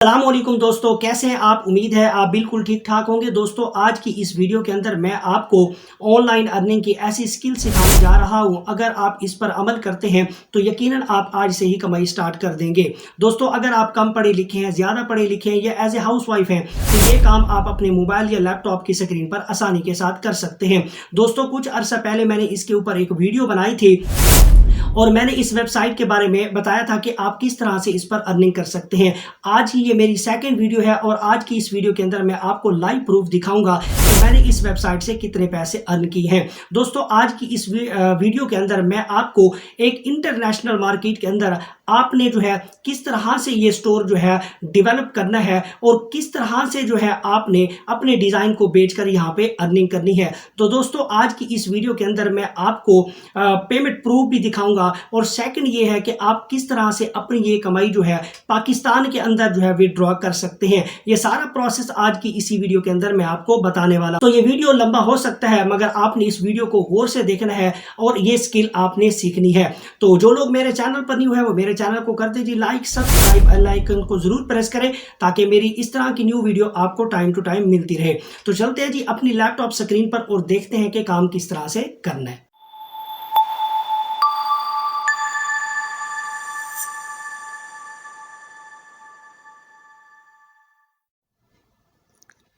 अस्सलामुअलैकुम दोस्तों, कैसे हैं आप। उम्मीद है आप बिल्कुल ठीक ठाक होंगे। दोस्तों, आज की इस वीडियो के अंदर मैं आपको ऑनलाइन अर्निंग की ऐसी स्किल सिखाने जा रहा हूं। अगर आप इस पर अमल करते हैं तो यकीनन आप आज से ही कमाई स्टार्ट कर देंगे। दोस्तों, अगर आप कम पढ़े लिखे हैं, ज़्यादा पढ़े लिखे हैं या एज ए हाउस वाइफ हैं तो ये काम आप अपने मोबाइल या लैपटॉप की स्क्रीन पर आसानी के साथ कर सकते हैं। दोस्तों, कुछ अर्सा पहले मैंने इसके ऊपर एक वीडियो बनाई थी और मैंने इस वेबसाइट के बारे में बताया था कि आप किस तरह से इस पर अर्निंग कर सकते हैं। आज ही ये मेरी सेकंड वीडियो है और आज की इस वीडियो के अंदर मैं आपको लाइव प्रूफ दिखाऊंगा कि मैंने इस वेबसाइट से कितने पैसे अर्न किए हैं। दोस्तों, आज की इस वीडियो के अंदर मैं आपको एक इंटरनेशनल मार्केट के अंदर आपने जो है किस तरह से ये स्टोर जो है डेवलप करना है और किस तरह से जो है आपने अपने डिज़ाइन को बेचकर यहाँ पे अर्निंग करनी है। तो दोस्तों, आज की इस वीडियो के अंदर मैं आपको पेमेंट प्रूफ भी दिखाऊंगा और सेकंड ये है कि आप किस तरह से अपनी ये कमाई जो है पाकिस्तान के अंदर जो है विड्रॉ कर सकते हैं। ये सारा प्रोसेस आज की इसी वीडियो के अंदर मैं आपको बताने वाला। तो ये वीडियो लंबा हो सकता है मगर आपने इस वीडियो को गौर से देखना है और ये स्किल आपने सीखनी है। तो जो लोग मेरे चैनल पर न्यू है वो मेरे चैनल को कर दीजिए लाइक, सब्सक्राइब, बेल आइकन को जरूर प्रेस करें ताकि मेरी इस तरह की न्यू वीडियो आपको टाइम टू टाइम मिलती रहे। तो चलते हैं जी अपनी लैपटॉप स्क्रीन पर और देखते हैं कि काम किस तरह से करना है।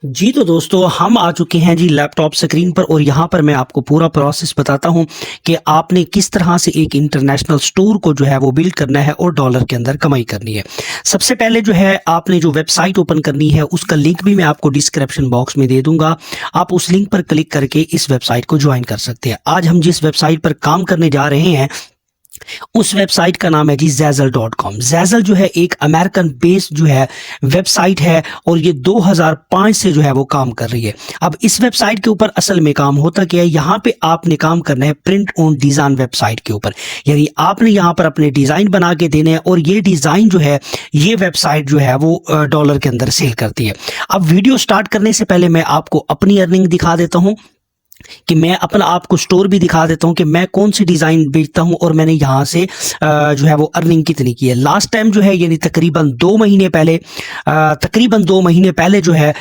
जी तो दोस्तों, हम आ चुके हैं जी लैपटॉप स्क्रीन पर और यहाँ पर मैं आपको पूरा प्रोसेस बताता हूँ कि आपने किस तरह से एक इंटरनेशनल स्टोर को जो है वो बिल्ड करना है और डॉलर के अंदर कमाई करनी है। सबसे पहले जो है आपने जो वेबसाइट ओपन करनी है उसका लिंक भी मैं आपको डिस्क्रिप्शन बॉक्स में दे दूंगा। आप उस लिंक पर क्लिक करके इस वेबसाइट को ज्वाइन कर सकते हैं। आज हम जिस वेबसाइट पर काम करने जा रहे हैं उस वेबसाइट का नाम है जी Zazzle.com। Zazzle जो है एक अमेरिकन बेस्ड जो है वेबसाइट है और ये 2005 से जो है वो काम कर रही है। अब इस वेबसाइट के ऊपर असल में काम होता क्या है, यहाँ पे आपने काम करना है प्रिंट ऑन डिजाइन वेबसाइट के ऊपर। यानी आपने यहाँ पर अपने डिजाइन बना के देने हैं और ये डिजाइन जो है ये वेबसाइट जो है वो डॉलर के अंदर सेल करती है। अब वीडियो स्टार्ट करने से पहले मैं आपको अपनी अर्निंग दिखा देता हूँ कि मैं अपना आपको स्टोर भी दिखा देता हूं कि मैं कौन सी डिज़ाइन बेचता हूं और मैंने यहां से जो है वो अर्निंग कितनी की है। लास्ट टाइम जो है यानी तकरीबन 2 महीने पहले जो है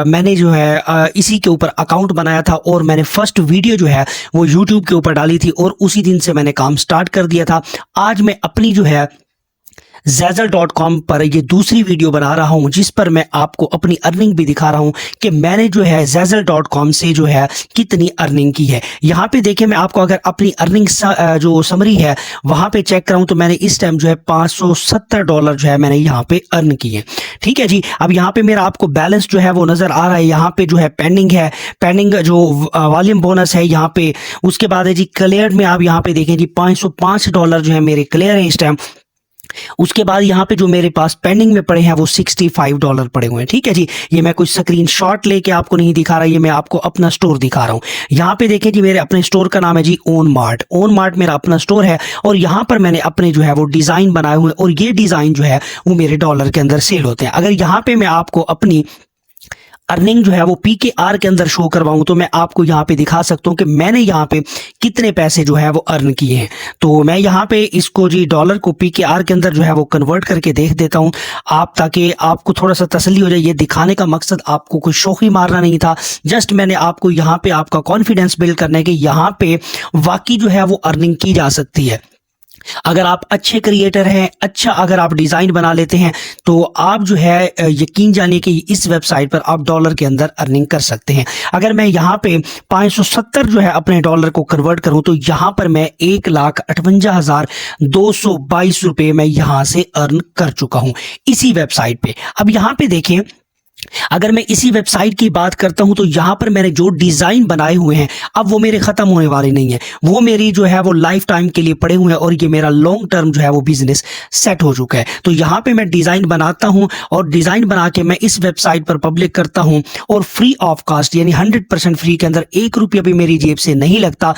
मैंने जो है इसी के ऊपर अकाउंट बनाया था और मैंने फर्स्ट वीडियो जो है वो यूट्यूब के ऊपर डाली थी और उसी दिन से मैंने काम स्टार्ट कर दिया था। आज मैं अपनी जो है Zazzle.com पर ये दूसरी वीडियो बना रहा हूं जिस पर मैं आपको अपनी अर्निंग भी दिखा रहा हूं कि मैंने जो है Zazzle.com से जो है कितनी अर्निंग की है। यहाँ पे देखिए, मैं आपको अगर अपनी अर्निंग जो समरी है वहां पे चेक कराऊं तो मैंने इस टाइम जो है $570 जो है मैंने यहाँ पे अर्न की है। ठीक है जी। अब यहाँ पे मेरा आपको बैलेंस जो है वो नजर आ रहा है। यहाँ पे जो है पेंडिंग जो वॉल्यूम बोनस है यहाँ पे। उसके बाद है जी क्लियर में आप यहाँ पे देखें जी $505 जो है मेरे क्लियर है इस टाइम। उसके बाद यहाँ पे जो मेरे पास पेंडिंग में पड़े हैं वो $65 पड़े हुए हैं। ठीक है जी। ये मैं कुछ स्क्रीनशॉट लेके आपको नहीं दिखा रहा, ये मैं आपको अपना स्टोर दिखा रहा हूँ। यहाँ पे देखें जी, मेरे अपने स्टोर का नाम है जी ओन मार्ट मेरा अपना स्टोर है और यहाँ पर मैंने अपने जो है वो डिजाइन बनाए हुए और ये डिजाइन जो है वो मेरे डॉलर के अंदर सेल होते हैं। अगर यहाँ पे मैं आपको अपनी अर्निंग जो है वो PKR के अंदर शो करवाऊं तो मैं आपको यहाँ पे दिखा सकता हूँ कि मैंने यहाँ पे कितने पैसे जो है वो अर्न किए हैं। तो मैं यहाँ पे इसको जी डॉलर को PKR के अंदर जो है वो कन्वर्ट करके देख देता हूँ आप, ताकि आपको थोड़ा सा तसल्ली हो जाए। ये दिखाने का मकसद आपको कोई शौखी मारना नहीं था, जस्ट मैंने आपको यहाँ पे आपका कॉन्फिडेंस बिल्ड करना है कि यहाँ पे वाकई जो है वो अर्निंग की जा सकती है। अगर आप अच्छे क्रिएटर हैं, अगर आप डिज़ाइन बना लेते हैं तो आप जो है यकीन जानिए कि इस वेबसाइट पर आप डॉलर के अंदर अर्निंग कर सकते हैं। अगर मैं यहाँ पे 570 जो है अपने डॉलर को कन्वर्ट करूं तो यहाँ पर मैं 1,58,222 रुपये मैं यहाँ से अर्न कर चुका हूँ इसी वेबसाइट पे। अब यहाँ पे देखें, अगर मैं इसी वेबसाइट की बात करता हूं तो यहां पर मैंने जो डिजाइन बनाए हुए हैं अब वो मेरे खत्म होने वाले नहीं है, वो मेरी जो है वो लाइफ टाइम के लिए पड़े हुए हैं और ये मेरा लॉन्ग टर्म जो है वो बिजनेस सेट हो चुका है। तो यहां पे मैं डिजाइन बनाता हूं और डिजाइन बना के मैं इस वेबसाइट पर पब्लिक करता हूं और फ्री ऑफ कॉस्ट यानी 100% फ्री के अंदर 1 रुपया भी मेरी जेब से नहीं लगता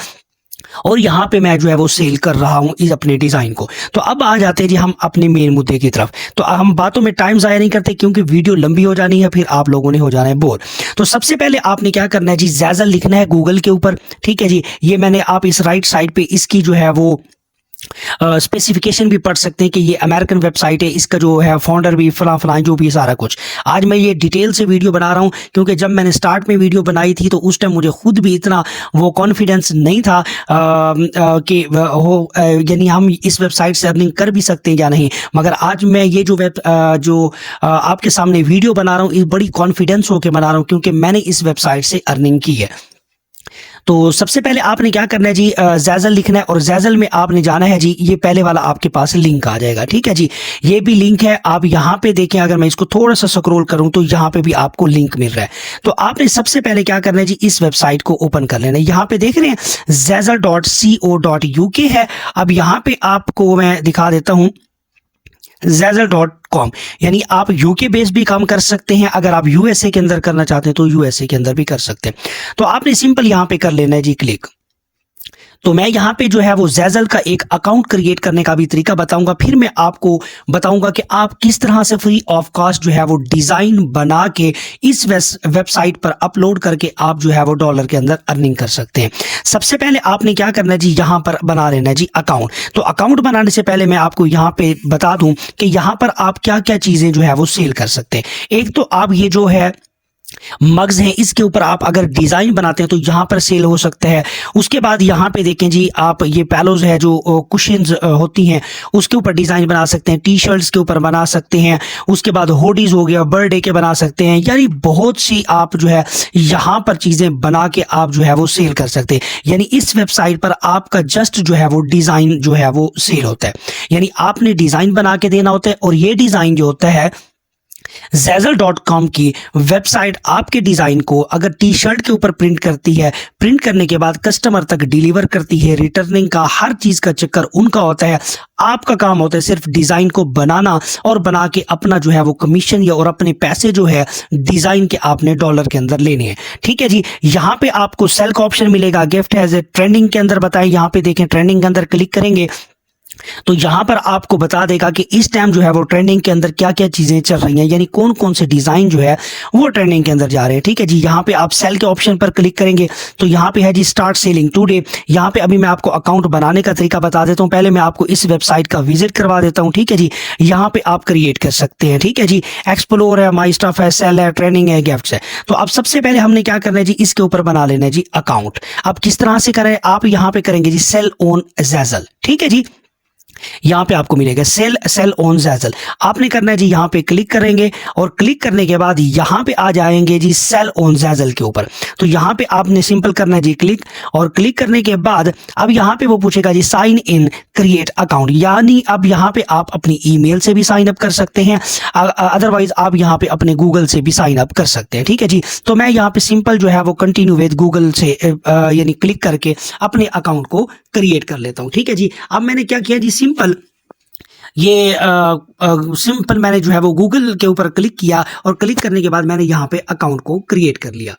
और यहाँ पे मैं जो है वो सेल कर रहा हूँ इस अपने डिज़ाइन को। तो अब आ जाते हैं जी हम अपने मेन मुद्दे की तरफ। तो हम बातों में टाइम ज़ाया नहीं करते क्योंकि वीडियो लंबी हो जानी है, फिर आप लोगों ने हो जाना है बोर। तो सबसे पहले आपने क्या करना है जी, Zazzle लिखना है गूगल के ऊपर। ठीक है जी। ये मैंने आप इस राइट साइड पे इसकी जो है वो स्पेसिफिकेशन भी पढ़ सकते हैं कि ये अमेरिकन वेबसाइट है, इसका जो है फाउंडर भी फलां फलां जो भी सारा कुछ। आज मैं ये डिटेल से वीडियो बना रहा हूँ क्योंकि जब मैंने स्टार्ट में वीडियो बनाई थी तो उस टाइम मुझे खुद भी इतना वो कॉन्फिडेंस नहीं था कि यानी हम इस वेबसाइट से अर्निंग कर भी सकते हैं या नहीं। मगर आज मैं ये जो आपके सामने वीडियो बना रहा हूँ, ये बड़ी कॉन्फिडेंस होकर बना रहा हूँ क्योंकि मैंने इस वेबसाइट से अर्निंग की है। तो सबसे पहले आपने क्या करना है जी, ज़ैज़ल लिखना है और ज़ैज़ल में आपने जाना है जी, ये पहले वाला आपके पास लिंक आ जाएगा। ठीक है जी, ये भी लिंक है, आप यहाँ पे देखें। अगर मैं इसको थोड़ा सा स्क्रॉल करूँ तो यहाँ पे भी आपको लिंक मिल रहा है। तो आपने सबसे पहले क्या करना है जी, इस वेबसाइट को ओपन कर लेना है। यहाँ पे देख रहे हैं zazzle.co.uk है। अब यहाँ पे आपको मैं दिखा देता हूँ zazzle.com, यानी आप यूके बेस भी काम कर सकते हैं। अगर आप यूएसए के अंदर करना चाहते हैं तो यूएसए के अंदर भी कर सकते हैं। तो आपने सिंपल यहाँ पे कर लेना है जी क्लिक। तो मैं यहाँ पे जो है वो ज़ैज़ल का एक अकाउंट क्रिएट करने का भी तरीका बताऊंगा, फिर मैं आपको बताऊंगा कि आप किस तरह से फ्री ऑफ कॉस्ट जो है वो डिज़ाइन बना के इस वेबसाइट पर अपलोड करके आप जो है वो डॉलर के अंदर अर्निंग कर सकते हैं। सबसे पहले आपने क्या करना है जी, यहाँ पर बना लेना है जी अकाउंट। तो अकाउंट बनाने से पहले मैं आपको यहाँ पे बता दूं कि यहाँ पर आप क्या क्या चीज़ें जो है वो सेल कर सकते हैं। एक तो आप ये जो है मग्स हैं, इसके ऊपर आप अगर डिज़ाइन बनाते हैं तो यहाँ पर सेल हो सकता है। उसके बाद यहाँ पे देखें जी, आप ये पैलोज है जो कुशन्स होती हैं उसके ऊपर डिज़ाइन बना सकते हैं, टी शर्ट्स के ऊपर बना सकते हैं। उसके बाद होडीज हो गया, बर्थडे के बना सकते हैं, यानी बहुत सी आप जो है यहाँ पर चीज़ें बना के आप जो है वो सेल कर सकते हैं। यानी इस वेबसाइट पर आपका जस्ट जो है वो डिज़ाइन जो है वो सेल होता है, यानी आपने डिज़ाइन बना के देना होता है। और ये डिज़ाइन जो होता है zazzle.com की वेबसाइट आपके डिज़ाइन को अगर टी शर्ट के ऊपर प्रिंट करती है, प्रिंट करने के बाद कस्टमर तक डिलीवर करती है, रिटर्निंग का हर चीज़ का चक्कर उनका होता है। आपका काम होता है सिर्फ डिज़ाइन को बनाना और बना के अपना जो है वो कमीशन या और अपने पैसे जो है डिज़ाइन के आपने डॉलर के अंदर लेने हैं। ठीक है जी, यहाँ पे आपको सेल का ऑप्शन मिलेगा, गिफ्ट एज ए ट्रेंडिंग के अंदर बताएं। यहाँ पे देखें, ट्रेंडिंग के अंदर क्लिक करेंगे तो यहाँ पर आपको बता देगा कि इस टाइम जो है वो ट्रेंडिंग के अंदर क्या क्या चीज़ें चल रही हैं, यानी कौन कौन से डिज़ाइन जो है वो ट्रेंडिंग के अंदर जा रहे हैं। ठीक है जी, यहाँ पे आप सेल के ऑप्शन पर क्लिक करेंगे तो यहाँ पे है जी स्टार्ट सेलिंग टुडे। यहाँ पे अभी मैं आपको अकाउंट बनाने का तरीका बता देता हूँ। पहले मैं आपको इस वेबसाइट का विजिट करवा देता हूँ। ठीक है जी, यहाँ पे आप क्रिएट कर सकते हैं। ठीक है जी, एक्सप्लोर है, माई स्टफ है, सेल है, ट्रेनिंग है, गिफ्ट्स है। तो अब सबसे पहले हमने क्या करना है जी, इसके ऊपर बना लेना है जी अकाउंट। अब किस तरह से करें, आप यहाँ पे करेंगे जी सेल ऑन ज़ैज़ल। ठीक है जी, यहाँ पे आपको मिलेगा सेल ऑन ज़ैज़ल। आपने करना है जी, यहाँ पे क्लिक करेंगे और क्लिक करने के बाद यहाँ पे आ जाएंगे जी सेल ऑन ज़ैज़ल के ऊपर। तो यहाँ पे आपने सिंपल करना है जी क्लिक, और क्लिक करने के बाद अब यहाँ पे वो पूछेगा जी साइन इन क्रिएट अकाउंट, यानी अब यहाँ पे आप अपनी ईमेल से भी साइन अप कर सकते हैं, अदरवाइज आप यहाँ पे अपने गूगल से भी साइन अप कर सकते हैं। ठीक है जी, तो मैं यहाँ पे सिंपल जो है वो कंटिन्यू विद गूगल से यानी क्लिक करके अपने अकाउंट को क्रिएट कर लेता हूँ। ठीक है जी, अब मैंने क्या किया जी, सिंपल मैंने जो है वो गूगल के ऊपर क्लिक किया और क्लिक करने के बाद मैंने यहाँ पे अकाउंट को क्रिएट कर लिया।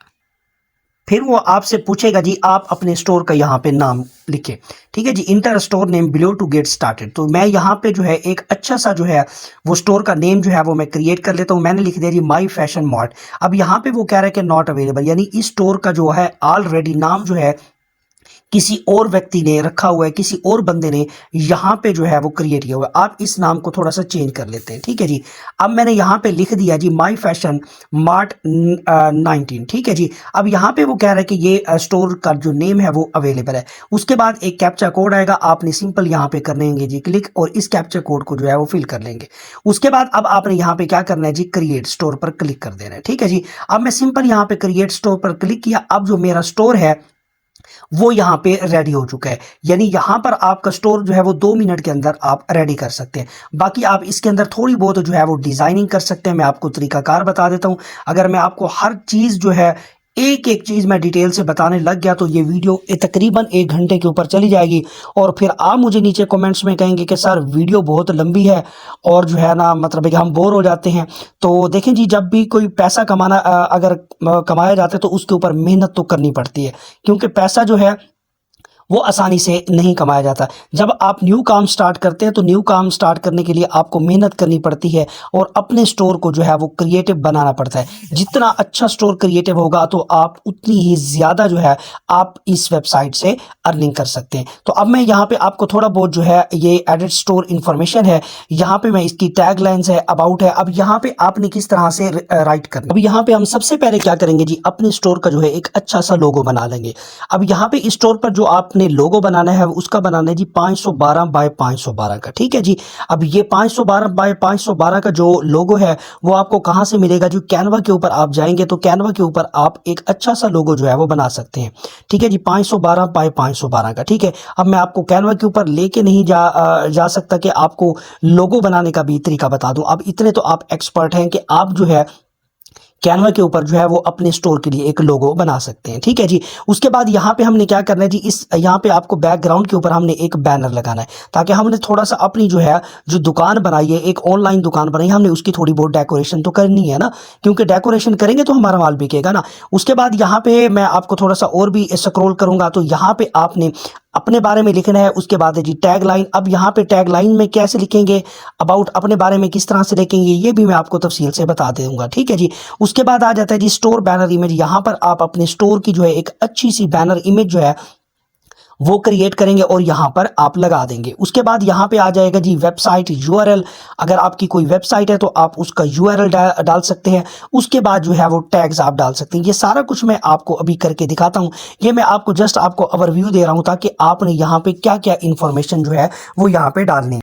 फिर वो आपसे पूछेगा जी आप अपने स्टोर का यहाँ पे नाम लिखें। ठीक है जी, enter store name below to get started. तो मैं यहाँ पे जो है एक अच्छा सा जो है वो स्टोर का नेम जो है वो मैं क्रिएट कर लेता हूँ। मैंने लिख दिया जी माई फैशन मार्ट। अब यहाँ पे वो कह रहा है कि नॉट अवेलेबल, यानी इस स्टोर का जो है ऑलरेडी नाम जो है किसी और व्यक्ति ने रखा हुआ है, किसी और बंदे ने यहाँ पे जो है वो क्रिएट किया हुआ है। आप इस नाम को थोड़ा सा चेंज कर लेते हैं। ठीक है जी, अब मैंने यहाँ पे लिख दिया जी माई फैशन मार्ट 19। ठीक है जी, अब यहाँ पे वो कह रहा है कि ये स्टोर का जो नेम है वो अवेलेबल है। उसके बाद एक कैप्चा कोड आएगा, आपने सिंपल यहाँ पे कर लेंगे जी क्लिक और इस कैप्चा कोड को जो है वो फिल कर लेंगे। उसके बाद अब आपने यहाँ पे क्या करना है जी, क्रिएट स्टोर पर क्लिक कर देना है। ठीक है जी, अब मैं सिंपल यहाँ पे क्रिएट स्टोर पर क्लिक किया। अब जो मेरा स्टोर है वो यहाँ पे रेडी हो चुका है, यानी यहाँ पर आपका स्टोर जो है वो 2 मिनट के अंदर आप रेडी कर सकते हैं। बाकी आप इसके अंदर थोड़ी बहुत जो है वो डिज़ाइनिंग कर सकते हैं। मैं आपको तरीकाकार बता देता हूँ। अगर मैं आपको हर चीज़ जो है एक एक चीज़ मैं डिटेल से बताने लग गया तो ये वीडियो तकरीबन 1 घंटे के ऊपर चली जाएगी, और फिर आप मुझे नीचे कमेंट्स में कहेंगे कि सर वीडियो बहुत लंबी है और जो है ना मतलब है कि हम बोर हो जाते हैं। तो देखें जी, जब भी कोई पैसा कमाना अगर कमाया जाता है तो उसके ऊपर मेहनत तो करनी पड़ती है, क्योंकि पैसा जो है वो आसानी से नहीं कमाया जाता। जब आप न्यू काम स्टार्ट करते हैं तो न्यू काम स्टार्ट करने के लिए आपको मेहनत करनी पड़ती है और अपने स्टोर को जो है वो क्रिएटिव बनाना पड़ता है। जितना अच्छा स्टोर क्रिएटिव होगा तो आप उतनी ही ज़्यादा जो है आप इस वेबसाइट से अर्निंग कर सकते हैं। तो अब मैं यहाँ पे आपको थोड़ा बहुत जो है ये एडिट स्टोर इन्फॉर्मेशन है, यहाँ पे मैं इसकी टैग लाइन्स है, अबाउट है, अब यहाँ पे आपने किस तरह से राइट करना। अब यहाँ पे हम सबसे पहले क्या करेंगे जी, अपने स्टोर का जो है एक अच्छा सा लोगो बना लेंगे। अब यहाँ पे स्टोर पर जो आपने लोगो बनाना है उसका बनाना है जी 512 बाय 512 का, ठीक है जी। अब ये 512 बाय 512 का जो लोगो है वो आपको कहाँ से मिलेगा? जो कैनवा के ऊपर आप जाएंगे तो कैनवा के ऊपर आप एक अच्छा सा लोगो जो है वो बना सकते हैं, ठीक है जी, 512 बाय 512 का, ठीक है। अब मैं आपको कैनवा के ऊपर लेके नहीं जा सकता कि आपको लोगो बनाने का भी तरीका बता दूं। अब इतने तो आप एक्सपर्ट हैं कि आप जो है कैनवा के ऊपर जो है वो अपने स्टोर के लिए एक लोगो बना सकते हैं, ठीक है जी। उसके बाद यहाँ पे हमने क्या करना है जी, इस यहाँ पे आपको बैकग्राउंड के ऊपर हमने एक बैनर लगाना है, ताकि हमने थोड़ा सा अपनी जो है जो दुकान बनाई है, एक ऑनलाइन दुकान बनाई, हमने उसकी थोड़ी बहुत डेकोरेशन तो करनी है ना, क्योंकि डेकोरेशन करेंगे तो हमारा माल बिकेगा ना। उसके बाद यहाँ पे मैं आपको थोड़ा सा और भी स्क्रॉल करूंगा तो यहाँ पे आपने अपने बारे में लिखना है। उसके बाद है जी टैग लाइन। अब यहाँ पे टैग लाइन में कैसे लिखेंगे, अबाउट अपने बारे में किस तरह से लिखेंगे, ये भी मैं आपको तफसील से बता दूंगा, ठीक है जी। उसके बाद आ जाता है जी स्टोर बैनर इमेज। यहाँ पर आप अपने स्टोर की जो है एक अच्छी सी बैनर इमेज जो है वो क्रिएट करेंगे और यहाँ पर आप लगा देंगे। उसके बाद यहाँ पे आ जाएगा जी वेबसाइट यूआरएल। अगर आपकी कोई वेबसाइट है तो आप उसका यूआरएल डाल सकते हैं। उसके बाद जो है वो टैग्स आप डाल सकते हैं। ये सारा कुछ मैं आपको अभी करके दिखाता हूँ। ये मैं आपको जस्ट आपको ओवरव्यू दे रहा हूँ ताकि आपने यहाँ पे क्या क्या इंफॉर्मेशन जो है वो यहाँ पे डालनी है।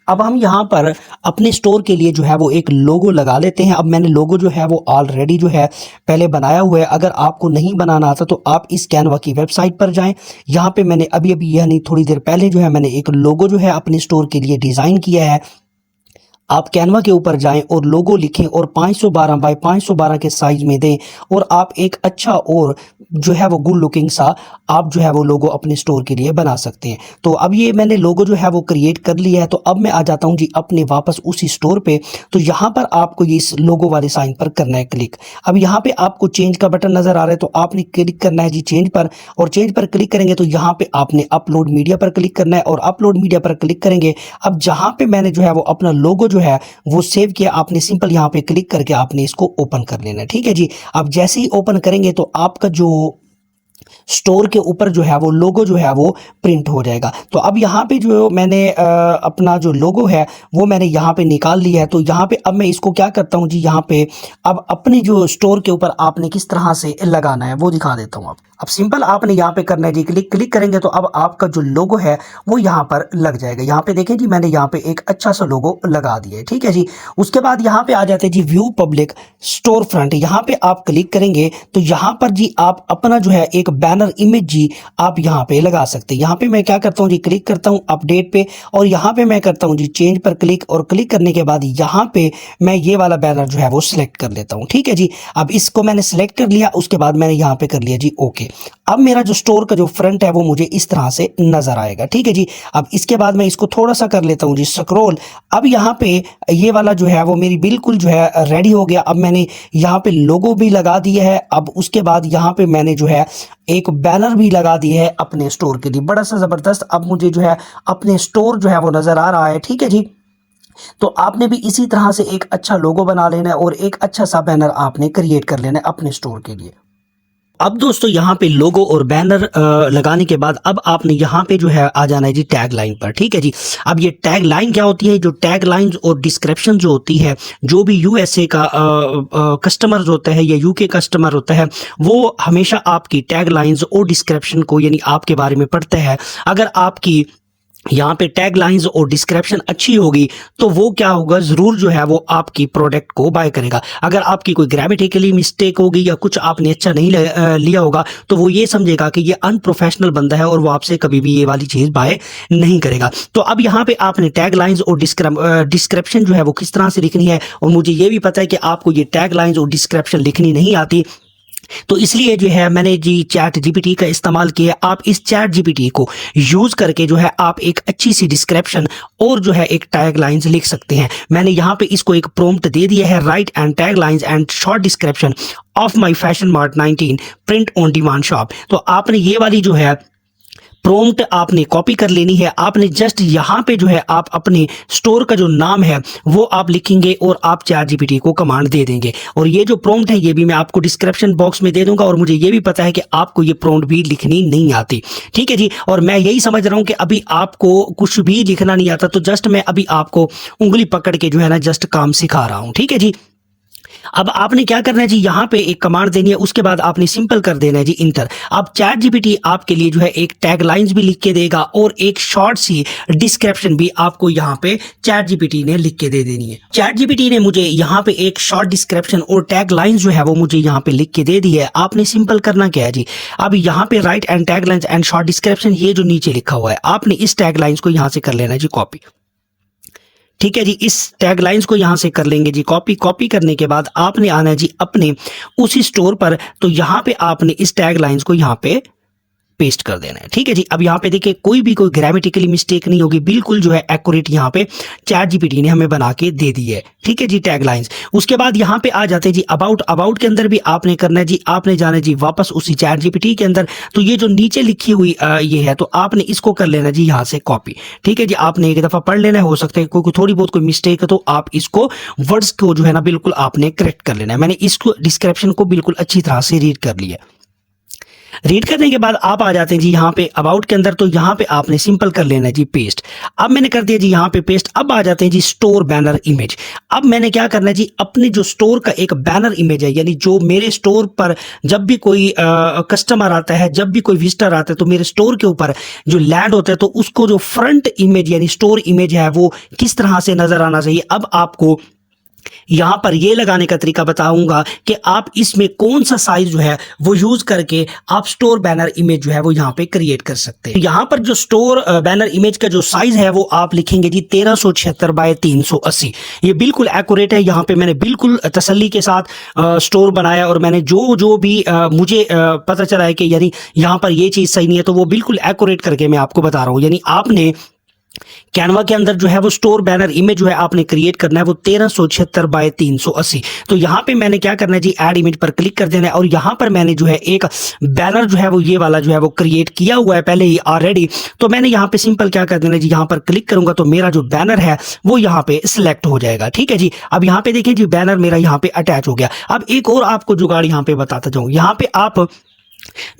अब हम यहाँ पर अपने स्टोर के लिए जो है वो एक लोगो लगा लेते हैं। अब मैंने लोगो जो है वो ऑलरेडी जो है पहले बनाया हुआ है। अगर आपको नहीं बनाना आता तो आप इस कैनवा की वेबसाइट पर जाएं। यहाँ पे मैंने अभी यानी थोड़ी देर पहले जो है मैंने एक लोगो जो है अपने स्टोर के लिए डिज़ाइन किया है। आप कैनवा के ऊपर जाएं और लोगो लिखें और 512 बाय 512 के साइज में दें और आप एक अच्छा और जो है वो गुड लुकिंग सा आप जो है वो लोगो अपने स्टोर के लिए बना सकते हैं। तो अब ये मैंने लोगो जो है वो क्रिएट कर लिया है। तो अब मैं आ जाता हूँ जी अपने वापस उसी स्टोर पे। तो यहाँ पर आपको ये इस लोगो वाले साइन पर करना है क्लिक। अब यहाँ पे आपको चेंज का बटन नजर आ रहा है तो आपने क्लिक करना है जी चेंज पर, और चेंज पर क्लिक करेंगे तो यहाँ पे आपने अपलोड मीडिया पर क्लिक करना है और अपलोड मीडिया पर क्लिक करेंगे। अब जहाँ पे मैंने जो है वो अपना लोगो जो है वो सेव किया, आपने सिंपल यहाँ पे क्लिक करके आपने इसको ओपन कर लेना है, ठीक है जी। अब जैसे ही ओपन करेंगे तो आपका जो स्टोर के ऊपर जो है वो लोगो जो है वो प्रिंट हो जाएगा। तो अब यहाँ पे जो मैंने अपना जो लोगो है वो मैंने यहाँ पे निकाल लिया है। तो यहाँ पे अब मैं इसको क्या करता हूँ जी, यहाँ पे अब अपने जो स्टोर के ऊपर आपने किस तरह से लगाना है वो दिखा देता हूँ। अब सिंपल आपने यहाँ पे करना है जी क्लिक करेंगे तो अब आपका जो लोगो है वो यहाँ पर लग जाएगा। यहाँ पे देखें जी मैंने यहाँ पे एक अच्छा सा लोगो लगा दिया है, ठीक है जी। उसके बाद यहाँ पे आ जाते हैं जी व्यू पब्लिक स्टोर फ्रंट। यहाँ पे आप क्लिक करेंगे तो यहाँ पर जी आप अपना जो है एक बैनर इमेज जी आप यहाँ पे लगा सकते हैं। यहाँ पे मैं क्या करता हूँ जी क्लिक करता हूँ अपडेट पे और यहाँ पे मैं करता हूँ जी चेंज पर क्लिक, और क्लिक करने के बाद यहाँ पे मैं ये वाला बैनर जो है वो सिलेक्ट कर लेता हूँ, ठीक है जी। अब इसको मैंने सिलेक्ट कर लिया, उसके बाद मैंने यहाँ पे कर लिया जी ओके। अब मेरा जो स्टोर का जो फ्रंट है वो मुझे इस तरह से नजर आएगा, ठीक है जी। अब इसके बाद मैं इसको थोड़ा सा कर लेता हूँ जी स्क्रॉल। अब यहाँ पे ये वाला जो है वो मेरी बिल्कुल जो है रेडी हो गया। अब मैंने यहाँ पे लोगो भी लगा दिया है। अब उसके बाद यहाँ पे मैंने जो है एक बैनर भी लगा दिया है अपने स्टोर के लिए, बड़ा सा जबरदस्त। अब मुझे जो है अपने स्टोर जो है वो नजर आ रहा है, ठीक है जी। तो आपने भी इसी तरह से एक अच्छा लोगो बना लेना है और एक अच्छा सा बैनर आपने क्रिएट कर लेना है अपने स्टोर के लिए। अब दोस्तों यहाँ पे लोगो और बैनर लगाने के बाद अब आपने यहाँ पे जो है आ जाना है जी टैग लाइन पर, ठीक है जी। अब ये टैग लाइन क्या होती है? जो टैग लाइन और डिस्क्रिप्शन जो होती है, जो भी यूएसए का कस्टमर होता है या यूके कस्टमर होता है वो हमेशा आपकी टैग लाइंस और डिस्क्रिप्शन को यानी आपके बारे में पढ़ते हैं। अगर आपकी यहाँ पे टैग लाइंस और डिस्क्रिप्शन अच्छी होगी तो वो क्या होगा, जरूर जो है वो आपकी प्रोडक्ट को बाय करेगा। अगर आपकी कोई ग्रामेटिकली मिस्टेक होगी या कुछ आपने अच्छा नहीं लिया होगा तो वो ये समझेगा कि ये अनप्रोफेशनल बंदा है और वो आपसे कभी भी ये वाली चीज बाय नहीं करेगा। तो अब यहाँ पे आपने टैग लाइंस और डिस्क्रिप्शन जो है वो किस तरह से लिखनी है, और मुझे ये भी पता है कि आपको ये टैग लाइंस और डिस्क्रिप्शन लिखनी नहीं आती, तो इसलिए जो है मैंने जी चैट जीपीटी का इस्तेमाल किया। आप इस चैट जीपीटी को यूज करके जो है आप एक अच्छी सी डिस्क्रिप्शन और जो है एक टैग लाइंस लिख सकते हैं। मैंने यहाँ पे इसको एक प्रॉम्प्ट दे दिया है, right and tag lines and short description of my fashion mart 19 print on demand shop. तो आपने ये वाली जो है प्रॉम्प्ट आपने कॉपी कर लेनी है। आपने जस्ट यहाँ पे जो है आप अपने स्टोर का जो नाम है वो आप लिखेंगे और आप ChatGPT को कमांड दे देंगे। और ये जो प्रॉम्प्ट है ये भी मैं आपको डिस्क्रिप्शन बॉक्स में दे दूंगा, और मुझे ये भी पता है कि आपको ये प्रॉम्प्ट भी लिखनी नहीं आती, ठीक है जी। और मैं यही समझ रहा हूँ कि अभी आपको कुछ भी लिखना नहीं आता, तो जस्ट मैं अभी आपको उंगली पकड़ के जो है ना जस्ट काम सिखा रहा हूँ, ठीक है जी। अब आपने क्या करना है जी, यहाँ पे एक कमांड देनी है, उसके बाद आपने सिंपल कर देना है जी इंटर। अब ChatGPT आपके लिए जो है एक टैग लाइंस भी लिख के देगा और एक शॉर्ट सी डिस्क्रिप्शन भी आपको यहाँ पे ChatGPT ने लिख के दे देनी है। ChatGPT ने मुझे यहाँ पे एक शॉर्ट डिस्क्रिप्शन और टैग लाइंस जो है वो मुझे यहाँ पे लिख के दे दी है। आपने सिंपल करना क्या है जी, अब यहाँ पे right and tag lines and short description ये जो नीचे लिखा हुआ है, आपने इस टैग लाइंस को यहाँ से कर लेना है जी कॉपी, ठीक है जी। इस टैग लाइंस को यहां से कर लेंगे जी कॉपी। कॉपी करने के बाद आपने आना है जी अपने उसी स्टोर पर, तो यहां पे आपने इस टैग लाइंस को यहां पे पेस्ट कर देना है, ठीक है जी। अब यहाँ पे देखिए कोई भी कोई ग्रामेटिकली मिस्टेक नहीं होगी, बिल्कुल जो है एक्यूरेट यहाँ पे ChatGPT ने हमें बना के दे दी है, ठीक है जी टैग लाइंस। उसके बाद यहाँ पे आ जाते हैं जी अबाउट। अबाउट के अंदर भी आपने करना है जी, आपने जाना है जी वापस उसी ChatGPT के अंदर, तो ये जो नीचे लिखी हुई ये है, तो आपने इसको कर लेना जी यहाँ से कॉपी, ठीक है जी। आपने एक दफा पढ़ लेना है, हो सकता है कोई थोड़ी बहुत कोई मिस्टेक है तो आप इसको वर्ड्स को जो है ना बिल्कुल आपने करेक्ट कर लेना है। मैंने इसको डिस्क्रिप्शन को बिल्कुल अच्छी तरह से रीड कर लिया। रीड करने के बाद आप आ जाते हैं जी यहाँ पे अबाउट के अंदर, तो यहाँ पे आपने सिंपल कर लेना है जी पेस्ट। अब मैंने कर दिया जी यहाँ पे पेस्ट। अब आ जाते हैं जी स्टोर बैनर इमेज। अब मैंने क्या करना है जी, अपने जो स्टोर का एक बैनर इमेज है, यानी जो मेरे स्टोर पर जब भी कोई कस्टमर आता है, जब भी कोई विजिटर आता है, तो मेरे स्टोर के ऊपर जो लैंड होता है, तो उसको जो फ्रंट इमेज यानी स्टोर इमेज है वो किस तरह से नजर आना चाहिए। अब आपको यहां पर ये लगाने का तरीका बताऊंगा कि आप इसमें कौन सा साइज जो है वो यूज करके आप स्टोर बैनर इमेज जो है वो यहां पे क्रिएट कर सकते हैं। यहां पर जो स्टोर बैनर इमेज का जो साइज है वो आप लिखेंगे जी 1376 बाय 380। ये बिल्कुल एक्यूरेट है। यहां पे मैंने बिल्कुल तसल्ली के साथ स्टोर बनाया, और मैंने जो भी मुझे पता चला है कि यानी यहां पर ये चीज सही नहीं है, तो वो बिल्कुल एक्यूरेट करके मैं आपको बता रहा हूं। यानी आपने कैनवा के अंदर जो है वो स्टोर बैनर इमेज जो है आपने क्रिएट करना है वो 1376 बाय 380। तो यहाँ पे मैंने क्या करना है जी, ऐड इमेज पर क्लिक कर देना है, और यहाँ पर मैंने जो है एक बैनर जो है वो ये वाला जो है वो क्रिएट किया हुआ है पहले ही ऑलरेडी। तो मैंने यहाँ पे सिंपल क्या कर देना है जी, यहाँ पर क्लिक करूंगा तो मेरा जो बैनर है वो यहाँ पे सिलेक्ट हो जाएगा, ठीक है जी। अब यहाँ पे देखिए जी बैनर मेरा यहाँ पे अटैच हो गया। अब एक और आपको जुगाड़ यहाँ पे बताता जाऊँ। यहाँ पे आप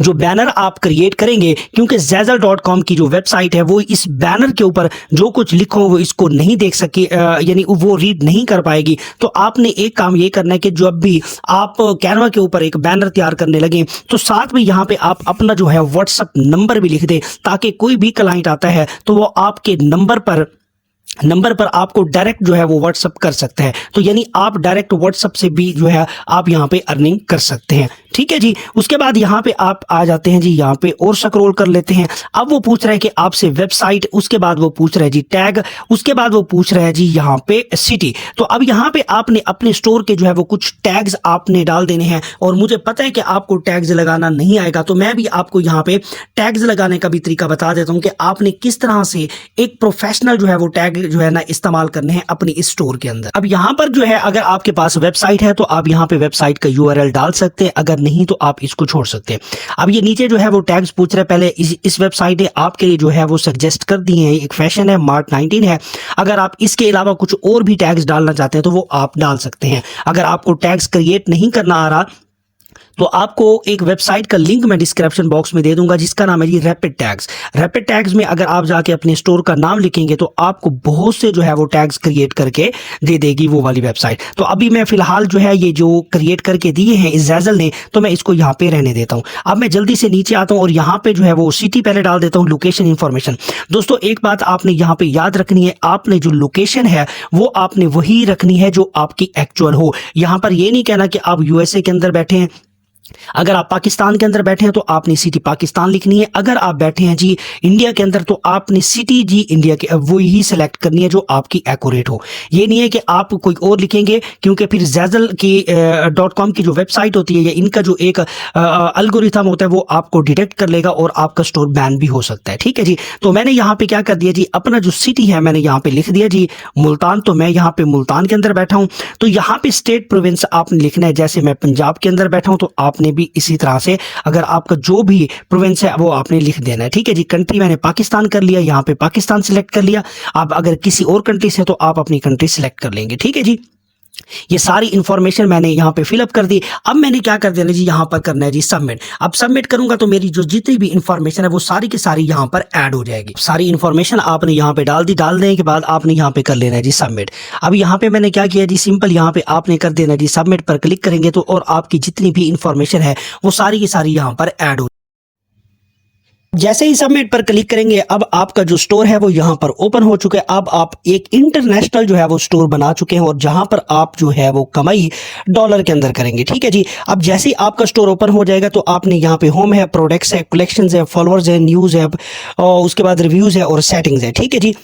जो बैनर आप क्रिएट करेंगे, क्योंकि Zazzle.com की जो वेबसाइट है वो इस बैनर के ऊपर जो कुछ लिखो वो इसको नहीं देख सकी, यानी वो रीड नहीं कर पाएगी। तो आपने एक काम ये करना है कि जब भी आप कैनवा के ऊपर एक बैनर तैयार करने लगे, तो साथ में यहाँ पे आप अपना जो है व्हाट्सएप नंबर भी लिख दें, ताकि कोई भी क्लाइंट आता है तो वो आपके नंबर पर आपको डायरेक्ट जो है वो व्हाट्सअप कर सकते हैं। तो यानी आप डायरेक्ट व्हाट्सअप से भी जो है आप यहाँ पे अर्निंग कर सकते हैं, ठीक है जी। उसके बाद यहाँ पे आप आ जाते हैं जी, यहाँ पे और स्क्रॉल कर लेते हैं। अब वो पूछ रहा है कि आपसे वेबसाइट, उसके बाद वो पूछ रहा है जी टैग, उसके बाद वो पूछ रहा है जी यहाँ पे सिटी। तो अब यहाँ पे आपने अपने स्टोर के जो है वो कुछ टैग्स आपने डाल देने हैं, और मुझे पता है कि आपको टैग्स लगाना नहीं आएगा, तो मैं भी आपको यहाँ पे टैग्स लगाने का भी तरीका बता देता हूँ कि आपने किस तरह से एक प्रोफेशनल जो है वो टैग जो है ना इस्तेमाल करने हैं अपनी इस स्टोर के अंदर। अब यहाँ पर जो है अगर आपके पास वेबसाइट है तो आप यहाँ पे वेबसाइट का URL डाल सकते हैं, अगर नहीं तो आप इसको छोड़ सकते हैं। अब ये नीचे जो है वो टैग्स पूछ रहे हैं, पहले इस वेबसाइट ने आपके लिए जो है वो सजेस्ट कर दिए हैं। एक फैशन है, मार्ट 19 है। अगर आप इसके अलावा कुछ और भी टैग्स डालना चाहते हैं तो वो आप डाल सकते हैं। अगर आपको टैग्स क्रिएट नहीं करना आ रहा तो आपको एक वेबसाइट का लिंक मैं डिस्क्रिप्शन बॉक्स में दे दूंगा, जिसका नाम है जी रैपिड टैग्स। रैपिड टैग्स में अगर आप जाके अपने स्टोर का नाम लिखेंगे तो आपको बहुत से जो है वो टैग्स क्रिएट करके दे देगी वो वाली वेबसाइट। तो अभी मैं फिलहाल जो है ये जो क्रिएट करके दिए हैं इस Zazzle ने, तो मैं इसको यहाँ पे रहने देता हूँ। अब मैं जल्दी से नीचे आता हूँ और यहाँ पे जो है वो सिटी पहले डाल देता हूँ, लोकेशन इन्फॉर्मेशन। दोस्तों एक बात आपने यहाँ पे याद रखनी है, आपने जो लोकेशन है वो आपने वही रखनी है जो आपकी एक्चुअल हो। यहाँ पर ये नहीं कहना कि आप USA के अंदर बैठे हैं, अगर आप पाकिस्तान के अंदर बैठे हैं तो आपने सिटी पाकिस्तान लिखनी है। अगर आप बैठे हैं जी इंडिया के अंदर तो आपने सिटी जी इंडिया के वो ही सिलेक्ट करनी है जो आपकी एक्यूरेट हो। ये नहीं है कि आप कोई और लिखेंगे, क्योंकि फिर Zazzle की .com की जो वेबसाइट होती है या इनका जो एक एल्गोरिथम होता है वो आपको डिटेक्ट कर लेगा और आपका स्टोर बैन भी हो सकता है, ठीक है जी। तो मैंने यहाँ पे क्या कर दिया जी, अपना जो सिटी है मैंने यहाँ पे लिख दिया जी मुल्तान। तो मैं यहाँ पे मुल्तान के अंदर बैठा हूँ, तो यहाँ पे स्टेट प्रोविंस आपने लिखना है। जैसे मैं पंजाब के अंदर बैठा हूँ तो आप आपने भी इसी तरह से अगर आपका जो भी प्रोविंस है वो आपने लिख देना है। ठीक है जी, कंट्री मैंने पाकिस्तान कर लिया, यहाँ पे पाकिस्तान सिलेक्ट कर लिया। आप अगर किसी और कंट्री से तो आप अपनी कंट्री सिलेक्ट कर लेंगे। ठीक है जी, ये सारी इंफॉर्मेशन मैंने यहाँ पे फिलअप कर दी। अब मैंने क्या कर देना जी, यहाँ पर करना है जी सबमिट। अब सबमिट करूंगा तो मेरी जो जितनी भी इंफॉर्मेशन है वो सारी की सारी यहाँ पर ऐड हो जाएगी। सारी इंफॉर्मेशन आपने यहाँ पे डाल दी। डाल देने के बाद आपने यहाँ पे कर लेना है जी सबमिट। अब यहाँ पे मैंने क्या किया जी, सिंपल यहाँ पे आपने कर देना जी सबमिट पर क्लिक करेंगे तो और आपकी जितनी भी इंफॉर्मेशन है वो सारी की सारी यहाँ पर ऐड हो। जैसे ही सबमिट पर क्लिक करेंगे अब आपका जो स्टोर है वो यहाँ पर ओपन हो चुका है। अब आप एक इंटरनेशनल जो है वो स्टोर बना चुके हैं और जहां पर आप जो है वो कमाई डॉलर के अंदर करेंगे। ठीक है जी, अब जैसे ही आपका स्टोर ओपन हो जाएगा तो आपने यहाँ पे होम है, प्रोडक्ट्स है, कलेक्शंस है, फॉलोअर्स है, न्यूज़ है और उसके बाद रिव्यूज़ है और सेटिंग्स है। ठीक है जी,